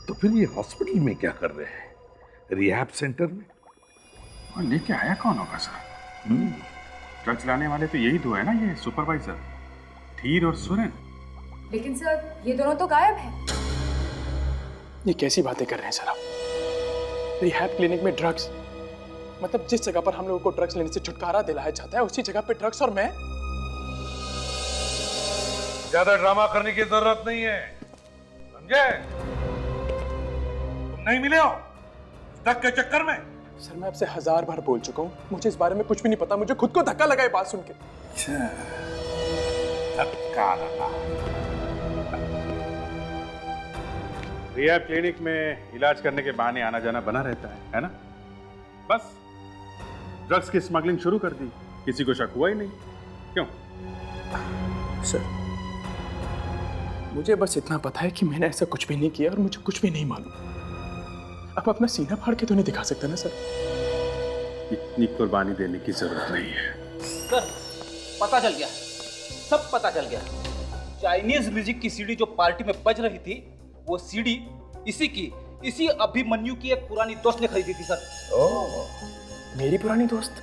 तो फिर ये हॉस्पिटल में क्या कर रहे हैं? रिहैब सेंटर में? और लेके आया कौन होगा सर? ड्रग्स लाने वाले तो यही दो है ना, ये सुपरवाइजर धीर और सुरेन। लेकिन सर ये दोनों तो गायब हैं। ये कैसी बातें कर रहे हैं सर आप? रिहैब क्लिनिक में ड्रग्स? मतलब जिस जगह पर हम लोगों को ड्रग्स लेने से छुटकारा दिलाया जाता है उसी जगह पे ड्रग्स, और मैं? ज्यादा ड्रामा करने की जरूरत नहीं है, समझे? तुम नहीं मिले हो ड्रग के चक्कर में। सर मैं आपसे 1000 बार बोल चुका हूँ, मुझे इस बारे में कुछ भी नहीं पता। मुझे खुद को धक्का लगा ये बात सुन के। धक्का लगा? रिहैब क्लिनिक में इलाज करने के बहाने आना जाना बना रहता है ना? बस ड्रग्स की स्मगलिंग शुरू कर दी, किसी को शक हुआ ही नहीं। क्यों? सर मुझे बस इतना पता है कि मैंने ऐसा कुछ भी नहीं किया और मुझे कुछ भी नहीं मालूम। आप अपना सीना फाड़ के तो नहीं दिखा सकते ना सर? इतनी कुर्बानी देने की जरूरत नहीं है। सर पता चल गया, सब पता चल गया। चाइनीज म्यूजिक की सीडी जो पार्टी में बज रही थी, वो सीडी इसी अभिमन्यु की एक पुरानी दोस्त ने खरीदी थी सर। ओह, मेरी पुरानी दोस्त?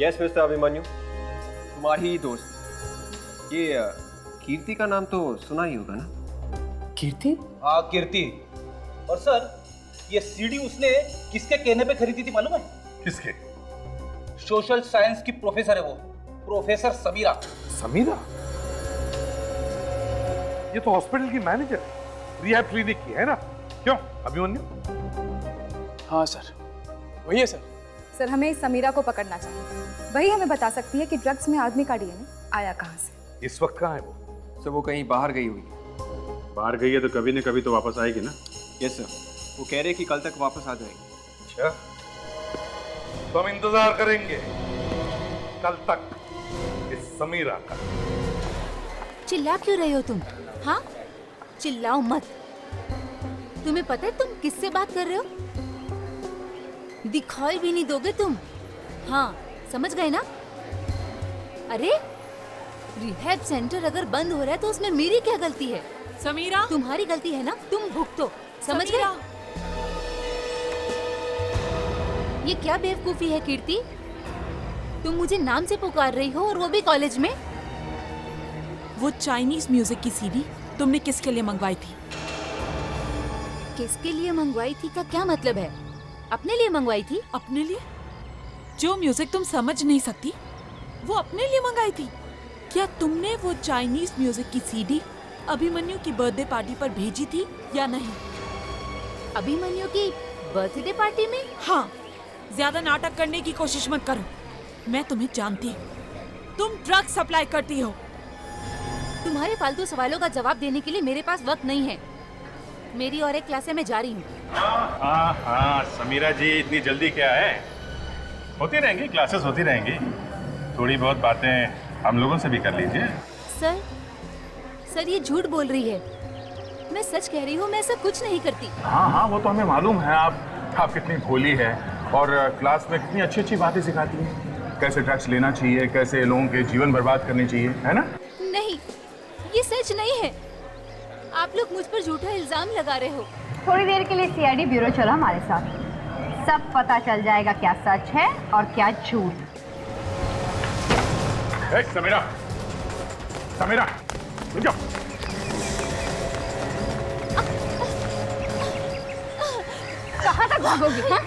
यस मिस्टर अभिमन्यु, तुम्हारी ही दोस्त। ये कीर्ति का नाम तो सुना ही होगा ना? कीर्ति? हाँ कीर्ति। और सर ये सीडी उसने किसके कहने पे खरीदी थी मालूम है? किसके? सोशल साइंस की प्रोफेसर है वो, प्रोफेसर समीरा। समीरा? ये तो हॉस्पिटल की मैनेजर है, रिहैब क्लिनिक की है ना? क्यों अभिमन्यु? हाँ सर वही है सर। सर हमें समीरा को पकड़ना चाहिए। वही हमें बता सकती है कि ड्रग्स में आदमी का डीएनए आया कहाँ से। इस वक्त कहाँ है वो? सर वो कहीं बाहर गई हुई है। बाहर गई है तो कभी न कभी तो वापस आएगी ना? यस सर, वो कह रहे कि कल तक वापस आ जाएगी। अच्छा, तो हम इंतजार करेंगे कल तक इस समीरा का। चिल्ला क्यों रहे हो तुम? हाँ, चिल्लाओ मत। तुम्हें पता है तुम किससे बात कर रहे हो? दिखाई भी नहीं दोगे तुम। हाँ, समझ गए ना? अरे रिहैब सेंटर अगर बंद हो रहा है तो उसमें मेरी क्या गलती है? समीरा, तुम्हारी गलती है ना, तुम भुगतो। समझ गए? ये क्या बेवकूफी है कीर्ति? तुम मुझे नाम से पुकार रही हो और वो भी कॉलेज में। वो चाइनीज म्यूजिक की सीडी तुमने किसके लिए मंगवाई थी? किसके लिए मंगवाई थी का क्या मतलब है? अपने लिए मंगवाई थी। अपने लिए? जो म्यूजिक तुम समझ नहीं सकती वो अपने लिए मंगाई थी। क्या तुमने वो चाइनीज म्यूजिक की सीडी अभिमन्यु की बर्थडे पार्टी पर भेजी थी या नहीं? अभिमन्यु की बर्थडे पार्टी में? हाँ, ज्यादा नाटक करने की कोशिश मत करो। मैं तुम्हें जानती हूँ, तुम ड्रग्स सप्लाई करती हो। तुम्हारे फालतू सवालों का जवाब देने के लिए मेरे पास वक्त नहीं है। मेरी और एक क्लास है, मैं जा रही हूँ। हाँ समीरा जी, इतनी जल्दी क्या है? होती रहेंगी क्लासेस, होती रहेंगी। थोड़ी बहुत बातें हम लोगों से भी कर लीजिए। सर ये झूठ बोल रही है। मैं सच कह रही हूँ, मैं ऐसा कुछ नहीं करती। हाँ वो तो हमें मालूम है। आप कितनी भोली है और क्लास में कितनी अच्छी अच्छी बातें सिखाती हैं। कैसे ड्रग्स लेना चाहिए, कैसे लोगों के जीवन बर्बाद करने चाहिए, है ना? नहीं, ये सच नहीं है। आप लोग मुझ पर झूठा इल्जाम लगा रहे हो। थोड़ी देर के लिए सीआईडी ब्यूरो चलो हमारे साथ, सब पता चल जाएगा क्या सच है और क्या झूठ। समीरा, समीरा, रुक जाओ। कहाँ तक भागोगी? हाँ?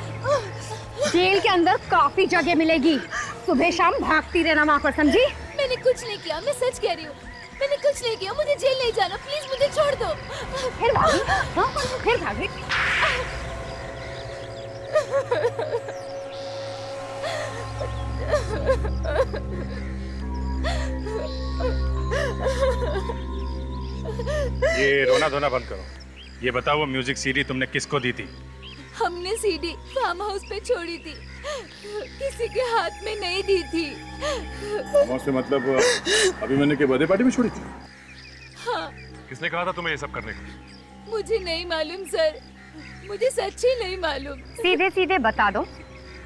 जेल के अंदर काफी जगह मिलेगी, सुबह शाम भागती रहना वहाँ पर, समझी? मैंने कुछ नहीं किया, मैं सच कह रही हूँ। मैंने कुछ नहीं किया, मुझे जेल नहीं जाना, प्लीज मुझे छोड़ दो। फिर भागी? हाँ? फिर भागी? ये रोना धोना बंद करो। ये बताओ, वो म्यूजिक सीडी तुमने किसको दी थी? हमने सीडी फार्म हाउस पे छोड़ी थी, किसी के हाथ में नहीं दी थी। से मतलब अभिमन्यु के बर्थडे पार्टी में छोड़ी थी? हाँ। किसने कहा था तुम्हें ये सब करने को? मुझे नहीं मालूम सर, मुझे सच्ची नहीं मालूम। सीधे सीधे बता दो,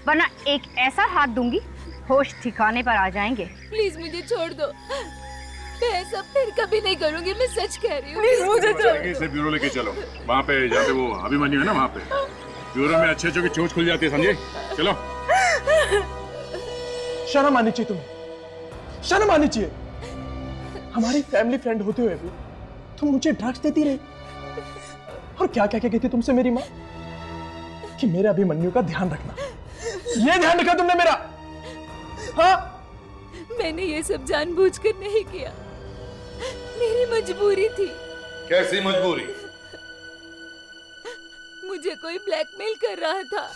वरना एक ऐसा हाथ दूंगी होश ठिकाने पर आ जाएंगे। प्लीज मुझे छोड़ दो, मैं ऐसा फिर कभी नहीं करूंगी, मैं सच कह रही हूँ। प्लीज मुझे छोड़ दो। इसे ब्यूरो लेके चलो, वहाँ पे जहाँ पे वो अभिमन्यु है ना, वहाँ पे ब्यूरो में अच्छे अच्छे की चोंच खुल जाती है, समझे? चलो। शर्म आनी चाहिए तुम्हें, शर्म आनी चाहिए। हमारी फैमिली फ्रेंड होते हुए भी तुम मुझे ड्रग्स देती रही। और क्या क्या कहती तुमसे मेरी माँ कि मेरे अभिमन्यु का ध्यान रखना। ये ध्यान रखा तुमने मेरा? हाँ, मैंने ये सब जानबूझकर नहीं किया, मेरी मजबूरी थी। कैसी मजबूरी? मुझे कोई ब्लैकमेल कर रहा था।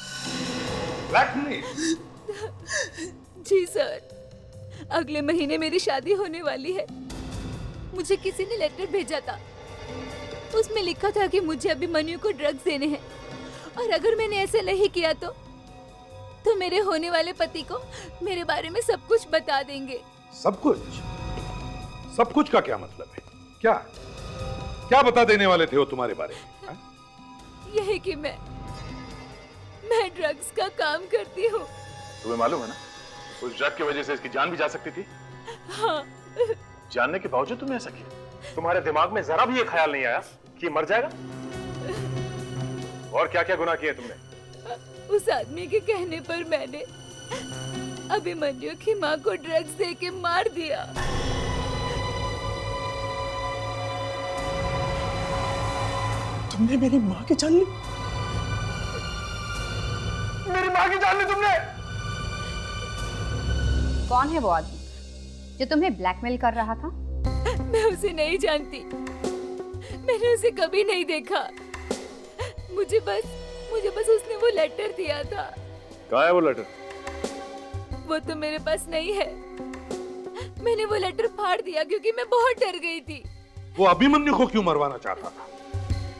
ब्लैकमेल? जी सर, अगले महीने मेरी शादी होने वाली है। मुझे किसी ने लेटर भेजा था, उसमें लिखा था कि मुझे अभिमन्यु को ड्रग्स देने हैं, और अगर मैंने ऐसे नहीं किया तो मेरे होने वाले पति को मेरे बारे में सब कुछ बता देंगे। सब कुछ? सब कुछ का क्या मतलब है? क्या क्या बता देने वाले थे वो तुम्हारे बारे में? यही कि मैं ड्रग्स का काम करती हूँ। तुम्हें मालूम है ना, उस ड्रग की वजह से इसकी जान भी जा सकती थी। हाँ। जानने के बावजूद तुमने ऐसा किया? तुम्हारे दिमाग में जरा भी ये ख्याल नहीं आया कि मर जाएगा? और क्या क्या गुनाह किए तुमने? उस आदमी के कहने पर मैंने अभिमन्यु की माँ को ड्रग्स देके मार दिया। तुमने मेरी माँ की जान ली? मेरी माँ की जान ली तुमने? कौन है वो आदमी जो तुम्हें ब्लैकमेल कर रहा था? मैं उसे नहीं जानती, मैंने उसे कभी नहीं देखा। मुझे बस उसने वो लेटर दिया था। कहाँ है वो लेटर? वो तो मेरे पास नहीं है। मैंने वो लेटर फाड़ दिया क्योंकि मैं बहुत डर गई थी। वो अभिमन्यु को क्यों मरवाना चाहता था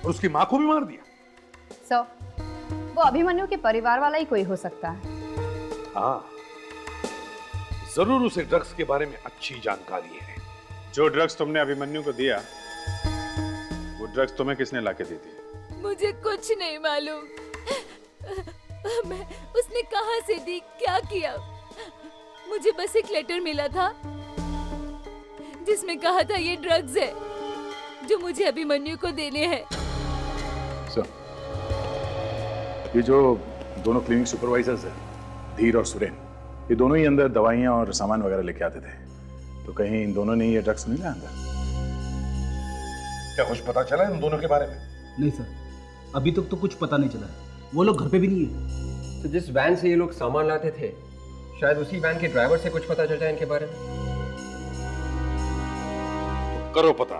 और उसकी माँ को भी मार दिया? वो अभिमन्यु के परिवार वाला ही कोई हो सकता है। हाँ, जरूर उसे ड्रग्स के बारे में अच्छी जानकारी है। जो ड्रग्स तुमने अभिमन्यु को दिया, वो ड्रग्स तुम्हें किसने लाके दी थी? मुझे कुछ नहीं मालूम। मैं उसने कहां से दी, क्या किया, मुझे बस एक लेटर मिला था जिसमें कहा था ये ड्रग्स है जो मुझे अभिमन्यु को देने हैं। सर, ये जो दोनों क्लिनिक सुपरवाइजर्स हैं, धीर और सुरेन, ये दोनों ही अंदर दवाइयां और सामान वगैरह लेके आते थे, तो कहीं इन दोनों ने ये ड्रग्स नहीं लाया अंदर? क्या कुछ पता चला इन दोनों के बारे में? नहीं सर, अभी तक तो कुछ पता नहीं चला है। वो लोग घर पे भी नहीं है। तो जिस वैन से ये लोग सामान लाते थे, शायद उसी वैन के ड्राइवर से कुछ पता चल जाए इनके बारे में। करो पता।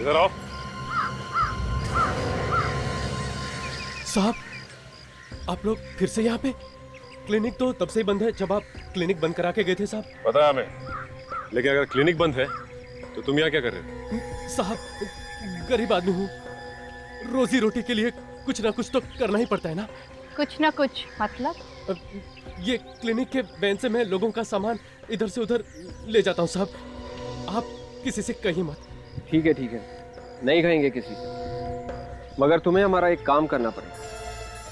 इधर आओ। साहब, आप लोग फिर से यहाँ पे? क्लिनिक तो तब से ही बंद है जब आप क्लिनिक बंद करा के गए थे साहब। पता है हमें, लेकिन अगर क्लिनिक बंद है तो तुम यहाँ क्या कर रहे हो? साहब, गरीब आदमी हूँ, रोजी रोटी के लिए कुछ ना कुछ तो करना ही पड़ता है ना। कुछ ना कुछ मतलब? ये क्लिनिक के वैन से मैं लोगों का सामान इधर से उधर ले जाता हूँ साहब, आप किसी से कहिए मत। ठीक है, नहीं कहेंगे किसी से, मगर तुम्हें हमारा एक काम करना पड़ेगा।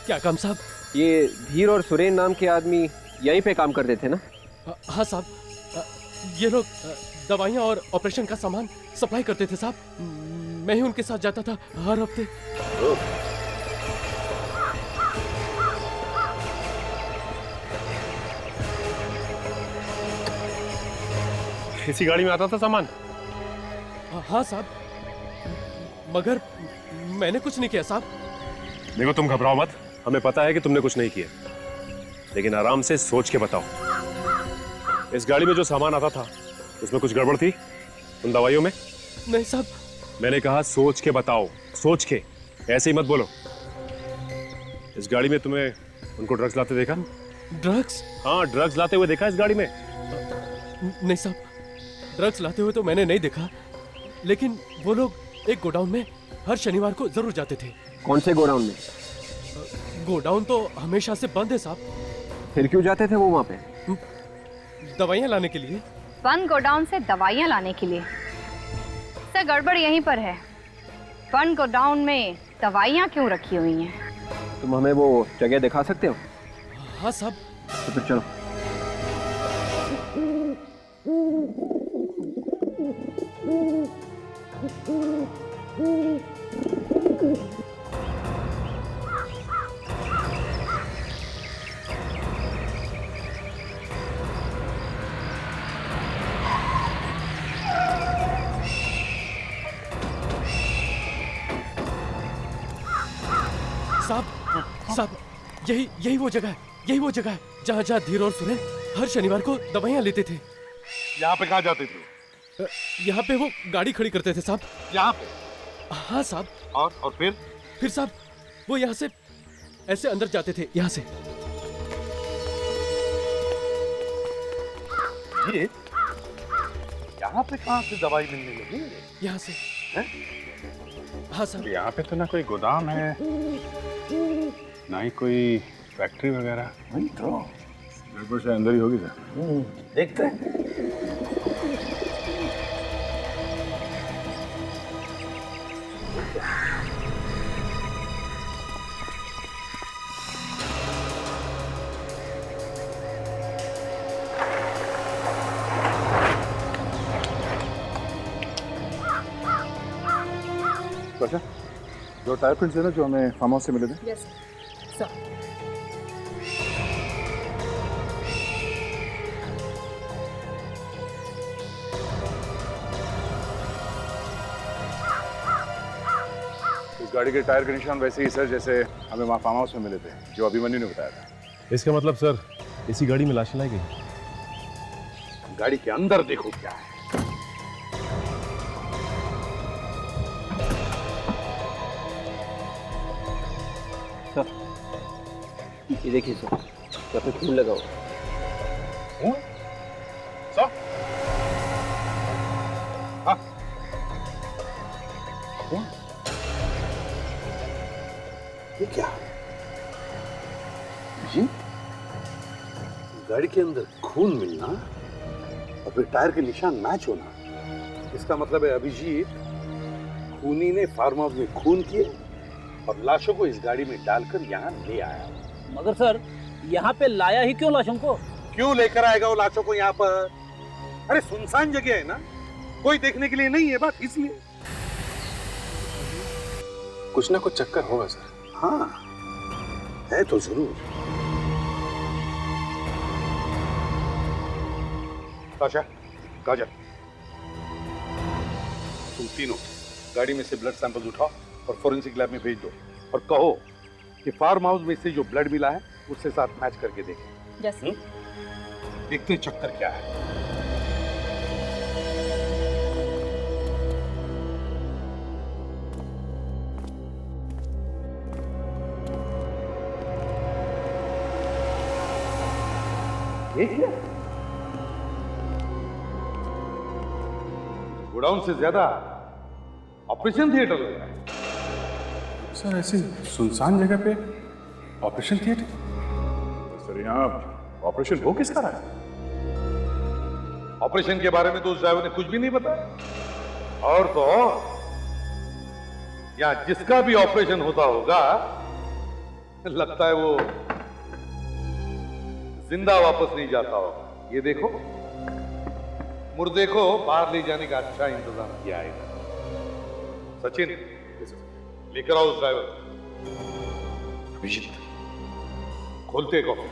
क्या काम साहब? ये धीर और सुरेन नाम के आदमी यहीं पे काम करते थे ना? हाँ साहब, ये लोग दवाइयाँ और ऑपरेशन का सामान सप्लाई करते थे साहब। मैं ही उनके साथ जाता था हर हफ्ते। इसी गाड़ी में आता था सामान? हाँ साहब, मगर मैंने कुछ नहीं किया साहब। देखो, तुम घबराओ मत, हमें पता है कि तुमने कुछ नहीं किया, लेकिन आराम से सोच के बताओ। इस गाड़ी में जो सामान आता था उसमें कुछ गड़बड़ थी उन दवाइयों में? नहीं साहब। मैंने कहा सोच के बताओ, सोच के, ऐसे ही मत बोलो। इस गाड़ी में तुम्हें उनको ड्रग्स लाते देखा? ड्रग्स? हाँ, ड्रग्स लाते हुए देखा इस गाड़ी में? नहीं साहब, ड्रग्स लाते हुए तो मैंने नहीं देखा, लेकिन वो लोग एक गोडाउन में हर शनिवार को जरूर जाते थे। कौन से गोडाउन में? गोडाउन तो हमेशा से बंद है साहब। फिर क्यों जाते थे वो वहाँ पे? दवाइयाँ लाने के लिए। बंद गोडाउन से दवाइयाँ लाने के लिए? सर, गड़बड़ यहीं पर है। बंद गोडाउन में दवाइयाँ क्यों रखी हुई हैं? तुम हमें वो जगह दिखा सकते हो? हाँ साहब। तो फिर चलो। साहब, यही वो जगह है जहाँ धीर और सुरेन हर शनिवार को दवाइयाँ लेते थे। यहाँ पे कहाँ जाते थे? यहाँ पे वो गाड़ी खड़ी करते थे साहब। यहाँ पे? हाँ साहब। और फिर साहब वो यहाँ से ऐसे अंदर जाते थे, यहाँ से। ये यहाँ पे कहाँ से दवाई मिलने लगी? यहाँ से। हाँ साहब। यहाँ पे तो ना कोई गोदाम है, ना ही कोई फैक्ट्री वगैरह। नहीं तो गड़बड़ से अंदर ही होगी सर। देखते हैं। अच्छा, जो टायर प्रिंट्स है ना जो हमें फार्म हाउस से मिले थे। Yes sir. इस गाड़ी के टायर के निशान वैसे ही सर जैसे हमें वहाँ फार्म हाउस में मिले थे, जो अभिमन्यु ने बताया था। इसका मतलब सर इसी गाड़ी में लाशें लाई गई? गाड़ी के अंदर देखो क्या है। सर, ये देखिए सर, यहाँ पे खून लगा हुआ। सर? हाँ? ये क्या? जी? गाड़ी के अंदर खून मिलना और फिर टायर के निशान मैच होना, इसका मतलब है अभिजीत खूनी ने फार्म हाउस में खून किए और लाशों को इस गाड़ी में डालकर यहाँ ले आया। मगर सर, यहाँ पे लाया ही क्यों लाशों को? क्यों लेकर आएगा वो लाशों को यहाँ पर? अरे सुनसान जगह है ना, कोई देखने के लिए नहीं है, बात इसलिए। कुछ ना कुछ चक्कर होगा सर। हाँ, है तो जरूर। ताशा, काजल, तुम तीनों गाड़ी में से ब्लड सैंपल उठाओ और फोरेंसिक लैब में भेज दो और कहो कि फार्म हाउस में से जो ब्लड मिला है उससे साथ मैच करके देखें। जैसे देखते हैं चक्कर क्या है। देखिए, गोडाउन से ज्यादा ऑपरेशन थिएटर लग रहा है। सर, ऐसी सुनसान जगह पे ऑपरेशन थिएटर? सर, यहाँ ऑपरेशन हो किसका रहा है? ऑपरेशन के बारे में तो उस ड्राइवर ने कुछ भी नहीं बताया। और तो और, यहाँ जिसका भी ऑपरेशन होता होगा, लगता है वो जिंदा वापस नहीं जाता होगा। ये देखो, मुर्दे को बाहर ले जाने का अच्छा इंतजाम किया है। सचिन, लेकर आओ उस ड्राइवर। अभिजीत, खोलते कॉफी।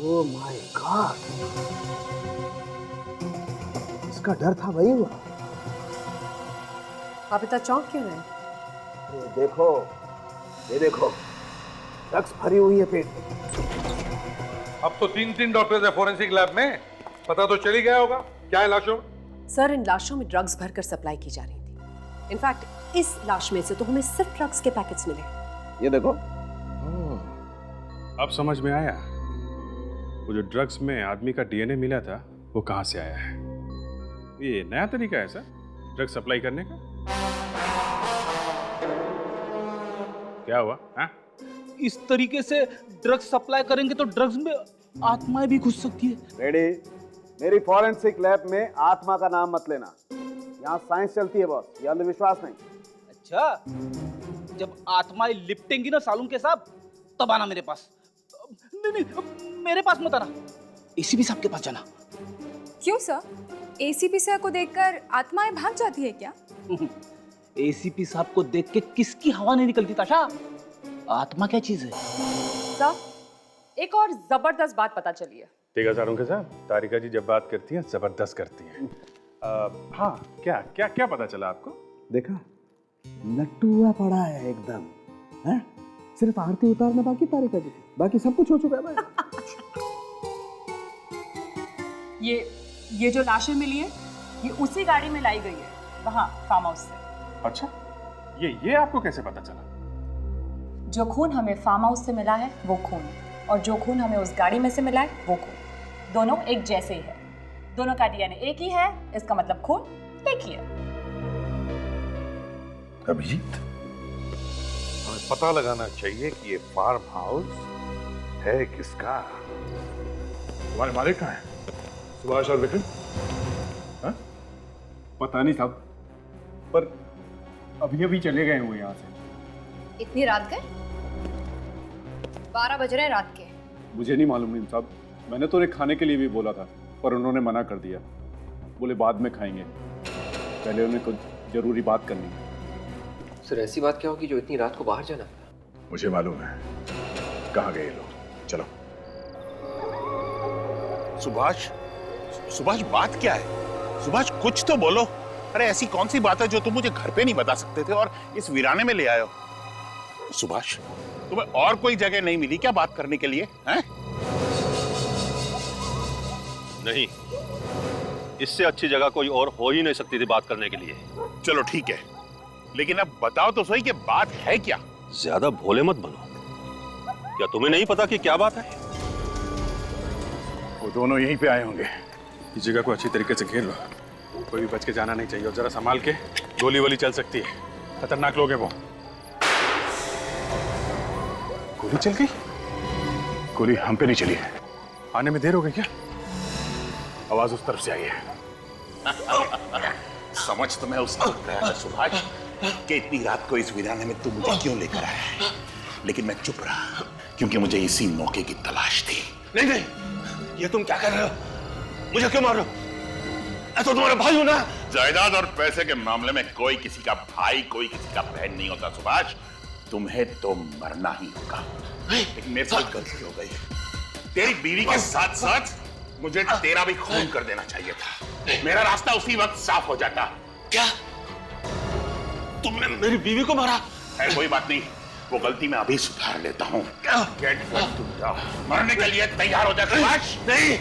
ओह माय गॉड, इसका डर था वही हुआ। आप इतना चौंक क्यों रहे? ये देखो, ये देखो, ड्रग्स भरी हुई है पेट में। अब तो 3 डॉक्टर्स है फोरेंसिक लैब में, पता तो चल ही गया होगा क्या है लाशों में। सर, इन लाशों में ड्रग्स भरकर सप्लाई की जा रही थी। इनफैक्ट इस लाश में से तो हमें सिर्फ ड्रग्स के पैकेट्स मिले। ये देखो, अब समझ में आया, वो जो ड्रग्स में आदमी का डीएनए मिला था वो कहाँ से आया है। ये नया तरीका है सर ड्रग सप्लाई करने का। क्या हुआ? हाँ? इस तरीके से ड्रग्स सप्लाई करेंगे तो ड्रग्स में आत्माएं भी घुस सकती है। रेडी? मेरी फॉरेंसिक लैब में आत्मा का नाम मत लेना। यहाँ साइंस चलती है बॉस, ये अंधविश्वास नहीं। अच्छा, जब आत्माएं लिपटेंगी ना सालून के साथ, तब आना मेरे पास। नहीं, मेरे पास मत आना, एसीपी साहब के पास जाना। क्यों सर? एसीपी सर को देखकर आत्माएं भाग जाती है क्या? एसीपी साहब को देख के किसकी हवा नहीं निकलती ताशा? आत्मा क्या चीज है? सर, एक और जबरदस्त बात पता चली है। ठीक है सारुण के साहब, तारिका जी जब बात करती हैं जबरदस्त करती हैं। हाँ, क्या क्या क्या पता चला आपको? देखा, लट्टू हुआ पड़ा है एकदम, है? सिर्फ आरती उतारना बाकी तारिका जी, बाकी सब कुछ हो चुका है भाई। ये जो लाशें मिली है, ये उसी गाड़ी में लाई गई है, वहाँ फार्म हाउस से। अच्छा, ये आपको कैसे पता चला? जो खून हमें फार्म हाउस से मिला है वो खून, और जो खून हमें उस गाड़ी में से मिला है वो खून, दोनों एक जैसे ही है। दोनों का डीएनए एक ही है, इसका मतलब खून एक ही है। अभिजीत, हमें पता लगाना चाहिए कि ये फार्म हाउस है किसका। तुम्हारे मालिक कहाँ है? सुभाष और विक्रम? हाँ? पता नहीं साहब, पर अभी अभी चले गए वो यहाँ से। इतनी रात गए? 12 बज रहे हैं रात के। मुझे नहीं मालूम मीम साहब, मैंने तो उन्हें खाने के लिए भी बोला था पर उन्होंने मना कर दिया। बोले बाद में खाएंगे, पहले उन्हें कुछ जरूरी बात करनी है। सर ऐसी बात क्या होगी जो इतनी रात को बाहर जाना? मुझे मालूम है कहाँ गए लोग। चलो। सुभाष, सुभाष बात क्या है? सुभाष कुछ तो बोलो। अरे ऐसी कौन सी बात है जो तुम मुझे घर पे नहीं बता सकते थे और इस वीराने में ले आए हो? सुभाष, तुम्हें और कोई जगह नहीं मिली क्या बात करने के लिए? हैं? नहीं, इससे अच्छी जगह कोई और हो ही नहीं सकती थी बात करने के लिए। चलो ठीक है, लेकिन अब बताओ तो सही कि बात है क्या? ज्यादा भोले मत बनो। क्या तुम्हें नहीं पता कि क्या बात है? वो दोनों यहीं पे आए होंगे। इस जगह को अच्छी तरीके से घेर लो, कोई भी बच के जाना नहीं चाहिए और जरा संभाल के। गोली वोली चल सकती है, खतरनाक लोग हैं वो। गोली चल गई? गोली हम पे नहीं चली है। आने में देर हो गई क्या? आवाज उस तरफ से आई है। समझ तो मैं उसको रहा था सुभाष कि इतनी रात को इस वीराने में तू मुझे क्यों लेकर आया है, लेकिन मैं चुप रहा क्योंकि मुझे इसी मौके की तलाश थी। नहीं नहीं, ये तुम क्या कर रहे हो? मुझे क्यों मार रहे हो? मैं तो तुम्हारा भाई हूं ना। जायदाद और पैसे के मामले में कोई किसी का भाई कोई किसी का बहन नहीं होता सुभाष। तुम्हें तो मरना ही होगा, लेकिन मेरे साथ गलती हो गई। तेरी बीवी के साथ साथ मुझे तेरा भी खून कर देना चाहिए था। मेरा रास्ता उसी वक्त साफ हो जाता। क्या तुमने मेरी बीवी को मारा? है कोई बात नहीं, वो गलती मैं अभी सुधार लेता हूँ। Get ready to die. मरने के लिए तैयार हो जा सुभाष। नहीं।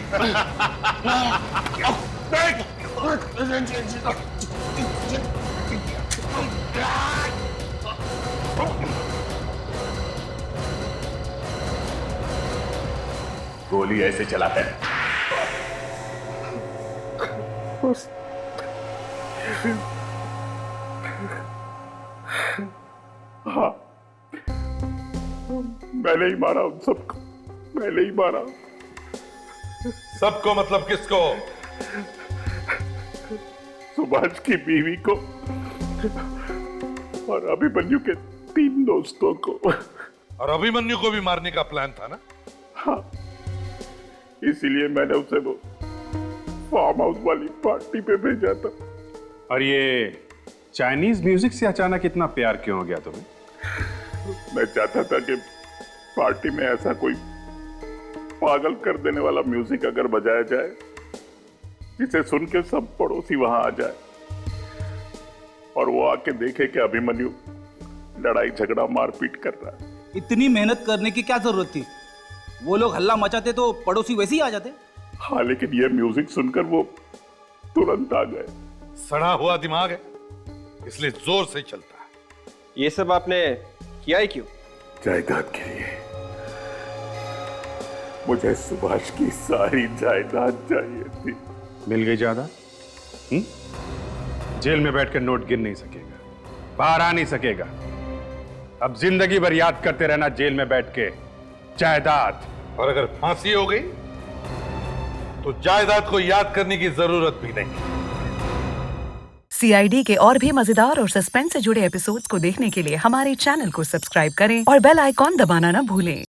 गोली ऐसे चलाते हैं। हाँ, मैंने ही मारा उन सबको, मैंने ही मारा। सबको मतलब किसको? सुभाष की बीवी को और अभिमन्यु के 3 दोस्तों को। और अभिमन्यु को भी मारने का प्लान था ना? हाँ, इसीलिए मैंने उसे वो फार्म हाउस वाली पार्टी पे भेजा था। और ये चाइनीज म्यूजिक से अचानक इतना प्यार क्यों हो गया तुम्हें? मैं चाहता था कि पार्टी में ऐसा कोई पागल कर देने वाला म्यूजिक अगर बजाया जाए जिसे सुन के सब पड़ोसी वहां आ जाए और वो आके देखे कि अभिमन्यु लड़ाई झगड़ा मारपीट कर रहा है। इतनी मेहनत करने की क्या जरूरत थी? वो लोग हल्ला मचाते तो पड़ोसी वैसे ही आ जाते। हाँ, लेकिन ये म्यूजिक सुनकर वो तुरंत आ गए। सड़ा हुआ दिमाग है, इसलिए जोर से चलता है। ये सब आपने किया ही क्यों? जायदाद के लिए। मुझे सुभाष की सारी जायदाद चाहिए थी। मिल गई जायदाद? जेल में बैठकर नोट गिन नहीं सकेगा, बाहर आ नहीं सकेगा। अब जिंदगी भर याद करते रहना जेल में बैठ के जायदाद। और अगर फांसी हो गई तो जायदाद को याद करने की जरूरत भी नहीं। CID के और भी मजेदार और सस्पेंस से जुड़े एपिसोड्स को देखने के लिए हमारे चैनल को सब्सक्राइब करें और बेल आइकॉन दबाना ना भूलें।